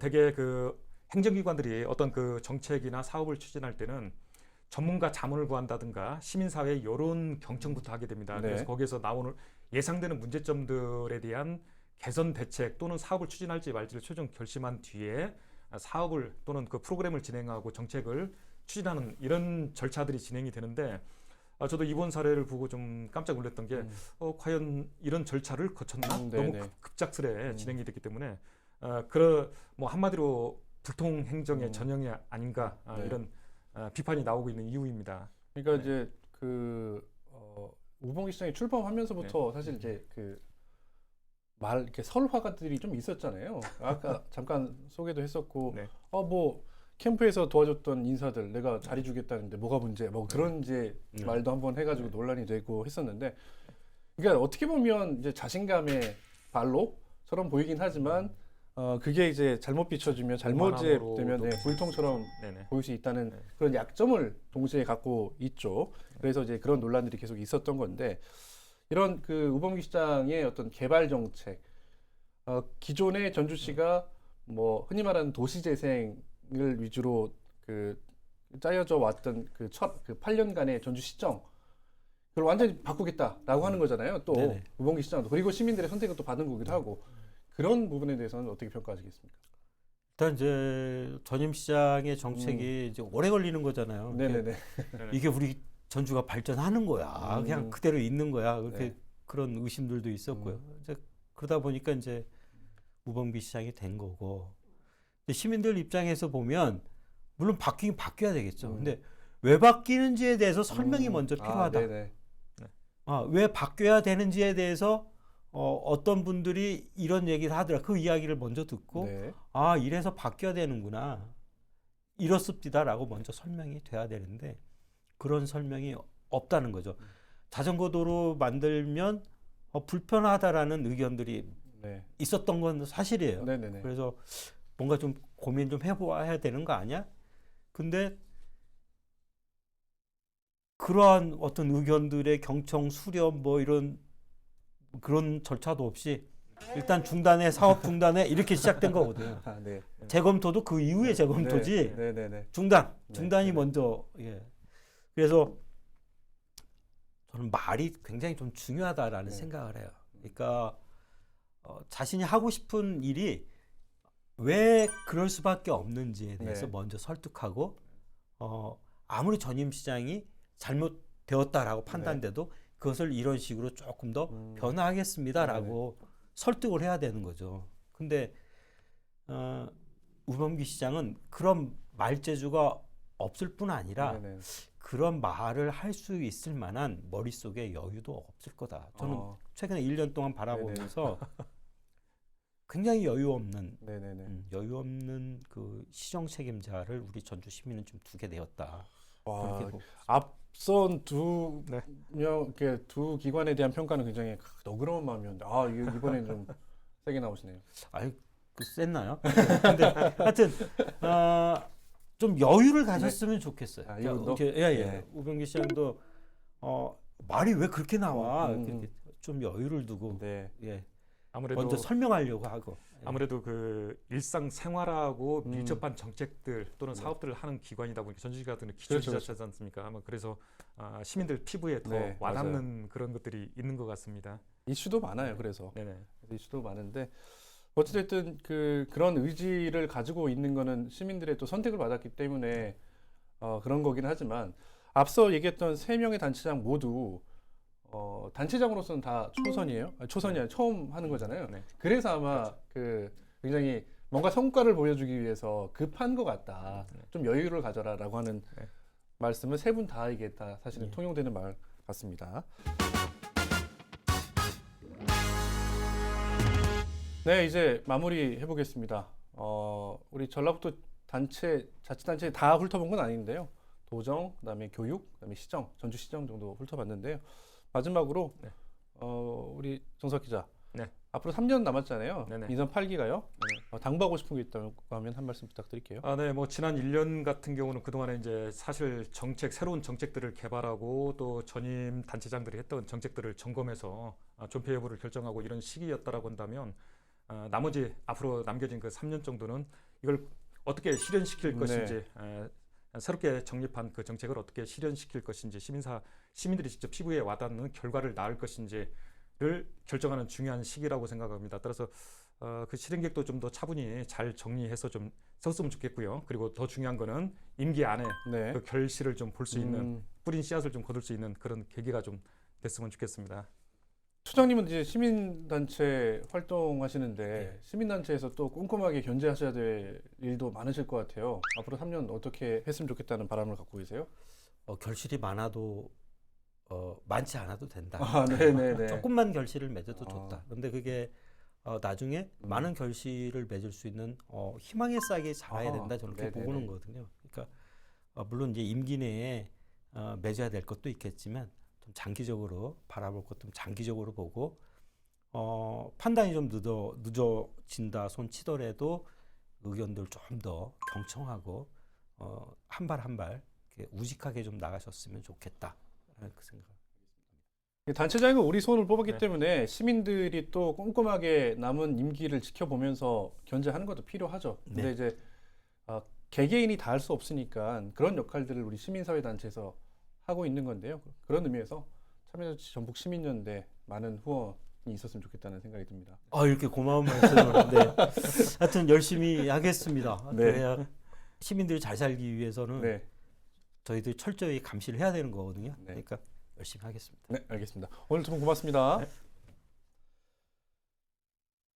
[SPEAKER 2] 대개 그 행정기관들이 어떤 그 정책이나 사업을 추진할 때는 전문가 자문을 구한다든가 시민사회 여론 경청부터 하게 됩니다. 그래서 거기에서 나오는 예상되는 문제점들에 대한 개선 대책 또는 사업을 추진할지 말지를 최종 결심한 뒤에 사업을 또는 그 프로그램을 진행하고 정책을 추진하는 이런 절차들이 진행이 되는데, 저도 이번 사례를 보고 좀 깜짝 놀랐던 게 과연 이런 절차를 거쳤나? 너무 급작스레 진행이 됐기 때문에 뭐 한마디로 불통 행정의 전형이 아닌가 이런 비판이 나오고 있는 이유입니다.
[SPEAKER 1] 그러니까 이제 우범기 시장이 출범하면서부터 사실 이제 이렇게 설화가들이 좀 있었잖아요. 아까 잠깐 소개도 했었고, 뭐 캠프에서 도와줬던 인사들 내가 자리 주겠다는데 뭐가 문제? 뭐 그런 이제 말도 한번 해가지고 논란이 되고 했었는데, 그러니까 어떻게 보면 이제 자신감의 발로처럼 보이긴 하지만. 그게 이제 잘못 비춰지면 잘못되면 불통처럼 보일 수 있다는 그런 약점을 동시에 갖고 있죠. 그래서 이제 그런 논란들이 계속 있었던 건데, 이런 그 우범기 시장의 어떤 개발 정책, 기존의 전주시가 뭐 흔히 말하는 도시재생을 위주로 짜여져 왔던 그 8년간의 전주 시정, 그걸 완전히 바꾸겠다라고 하는 거잖아요. 또 우범기 시장도, 그리고 시민들의 선택을 또 받은 거기도 하고. 그런 부분에 대해서는 어떻게 평가하시겠습니까?
[SPEAKER 3] 일단 이제 전임 시장의 정책이 이제 오래 걸리는 거잖아요. 이게 우리 전주가 발전하는 거야, 그냥 그대로 있는 거야. 그렇게 그런 의심들도 있었고요. 이제 그러다 보니까 이제 우범기 시장이 된 거고, 시민들 입장에서 보면 물론 바뀌긴 바뀌어야 되겠죠. 근데 왜 바뀌는지에 대해서 설명이 먼저 필요하다. 왜 바뀌어야 되는지에 대해서 어떤 분들이 이런 얘기를 하더라. 그 이야기를 먼저 듣고
[SPEAKER 1] 네.
[SPEAKER 3] 아 이래서 바뀌어야 되는구나. 이렇습니다라고 먼저 설명이 돼야 되는데 그런 설명이 없다는 거죠. 자전거 도로 만들면 불편하다라는 의견들이
[SPEAKER 1] 네.
[SPEAKER 3] 있었던 건 사실이에요.
[SPEAKER 1] 네네네.
[SPEAKER 3] 그래서 뭔가 좀 고민 좀 해봐야 되는 거 아니야? 근데 그러한 어떤 의견들의 경청, 수렴 뭐 이런 그런 절차도 없이 일단 중단해, 사업 중단해 이렇게 시작된 거거든요.
[SPEAKER 1] 아, 네.
[SPEAKER 3] 재검토도 그 이후에 재검토지
[SPEAKER 1] 네네네.
[SPEAKER 3] 중단이
[SPEAKER 1] 네.
[SPEAKER 3] 먼저 예. 그래서 저는 말이 굉장히 좀 중요하다라는
[SPEAKER 1] 네.
[SPEAKER 3] 생각을 해요. 그러니까 자신이 하고 싶은 일이 왜 그럴 수밖에 없는지에 대해서
[SPEAKER 1] 네.
[SPEAKER 3] 먼저 설득하고 아무리 전임 시장이 잘못되었다라고 판단돼도 그것을 이런 식으로 조금 더 변화하겠습니다라고 설득을 해야 되는 거죠. 근데 우범기 시장은 그런 말재주가 없을 뿐 아니라
[SPEAKER 1] 네네.
[SPEAKER 3] 그런 말을 할 수 있을 만한 머릿속에 여유도 없을 거다. 저는 최근에 1년 동안 바라보면서 굉장히 여유 없는 그 시정 책임자를 우리 전주 시민은 좀 두게 되었다.
[SPEAKER 1] 와, 앞선 두 기관에 대한 평가는 굉장히 너그러운 마음이었는데 이번엔 좀 세게 나오시네요.
[SPEAKER 3] 아유, 셌나요? 근데 하여튼 좀 여유를 가졌으면 좋겠어요.
[SPEAKER 1] 네.
[SPEAKER 3] 우병기 시장도 말이 왜 그렇게 나와? 좀 여유를 두고
[SPEAKER 2] 아무래도
[SPEAKER 3] 먼저 설명하려고 하고.
[SPEAKER 2] 아무래도 그 일상 생활하고 밀접한 정책들 또는 사업들을 하는 기관이다 보니까 전주시가 같은 기초지자체지 않습니까? 아마 그래서 시민들 피부에 더 와닿는 그런 것들이 있는 것 같습니다.
[SPEAKER 1] 이슈도 많아요. 그래서
[SPEAKER 2] 네네.
[SPEAKER 1] 이슈도 많은데 어찌됐든 그런 의지를 가지고 있는 거는 시민들의 또 선택을 받았기 때문에 그런 거긴 하지만 앞서 얘기했던 3명의 단체장 모두 단체장으로서는 다 초선이에요. 초선이 아니라 처음 하는 거잖아요.
[SPEAKER 2] 네.
[SPEAKER 1] 그래서 아마 굉장히 뭔가 성과를 보여주기 위해서 급한 것 같다. 좀 여유를 가져라라고 하는 말씀은 세 분 다 이게 다 사실은 통용되는 말 같습니다. 네, 이제 마무리 해보겠습니다. 우리 전라북도 자치단체 다 훑어본 건 아닌데요. 도정, 그다음에 교육, 그다음에 시정, 전주시정 정도 훑어봤는데요. 마지막으로 우리 정석 기자, 앞으로 3년 남았잖아요. 인선 8기가요. 당부하고 싶은 게 있다고 하면 한 말씀 부탁드릴게요.
[SPEAKER 2] 네, 뭐 지난 1년 같은 경우는 그동안에 이제 사실 새로운 정책들을 개발하고 또 전임 단체장들이 했던 정책들을 점검해서 존폐 여부를 결정하고 이런 시기였다라고 한다면 나머지 앞으로 남겨진 그 3년 정도는 이걸 어떻게 실현시킬 것인지 새롭게 정립한 그 정책을 어떻게 실현시킬 것인지 시민들이 직접 피부에 와닿는 결과를 낳을 것인지를 결정하는 중요한 시기라고 생각합니다. 따라서 그 실행 계획도 좀 더 차분히 잘 정리해서 좀 썼으면 좋겠고요. 그리고 더 중요한 거는 임기 안에 그 결실을 좀 볼 수 있는 뿌린 씨앗을 좀 거둘 수 있는 그런 계기가 좀 됐으면 좋겠습니다.
[SPEAKER 1] 초장님은 이제 시민단체 활동하시는데 시민단체에서 또 꼼꼼하게 견제하셔야 될 일도 많으실 것 같아요. 앞으로 3년 어떻게 했으면 좋겠다는 바람을 갖고 계세요?
[SPEAKER 3] 결실이 많아도 많지 않아도 된다.
[SPEAKER 1] 네네네.
[SPEAKER 3] 조금만 결실을 맺어도 좋다. 그런데 그게 나중에 많은 결실을 맺을 수 있는 희망의 싹이 자라야 된다. 저는 그렇게 보는 거거든요. 그러니까 물론 이제 임기 내에 맺어야 될 것도 있겠지만 좀 장기적으로 바라볼 것도 좀 장기적으로 보고 판단이 좀 늦어진다 손 치더라도 의견들 좀 더 경청하고 한 발 한 발 우직하게 좀 나가셨으면 좋겠다 그 생각.
[SPEAKER 1] 단체장은 우리 손을 뽑았기 때문에 시민들이 또 꼼꼼하게 남은 임기를 지켜보면서 견제하는 것도 필요하죠. 근데 이제 개개인이 다 할 수 없으니까 그런 역할들을 우리 시민사회단체에서 하고 있는 건데요. 그런 의미에서 참여자치 전북 시민연대 많은 후원이 있었으면 좋겠다는 생각이 듭니다.
[SPEAKER 3] 이렇게 고마운 말씀을 하는데 하여튼 열심히 하겠습니다. 그래야 시민들이 잘 살기 위해서는 저희들이 철저히 감시를 해야 되는 거거든요. 그러니까 열심히 하겠습니다.
[SPEAKER 1] 네, 알겠습니다. 오늘 두 분 고맙습니다.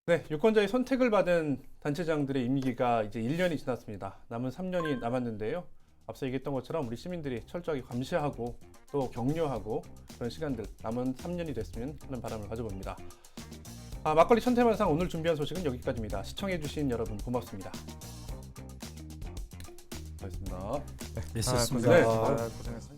[SPEAKER 1] 네, 유권자의 선택을 받은 단체장들의 임기가 이제 1년이 지났습니다. 남은 3년이 남았는데요. 앞서 얘기했던 것처럼 우리 시민들이 철저하게 감시하고 또 격려하고 그런 시간들 남은 3년이 됐으면 하는 바람을 가져봅니다. 막걸리 천태만상 오늘 준비한 소식은 여기까지입니다. 시청해주신 여러분 고맙습니다. 고맙습니다.
[SPEAKER 3] 있었습니다.
[SPEAKER 1] 네.
[SPEAKER 2] 고생했습니다.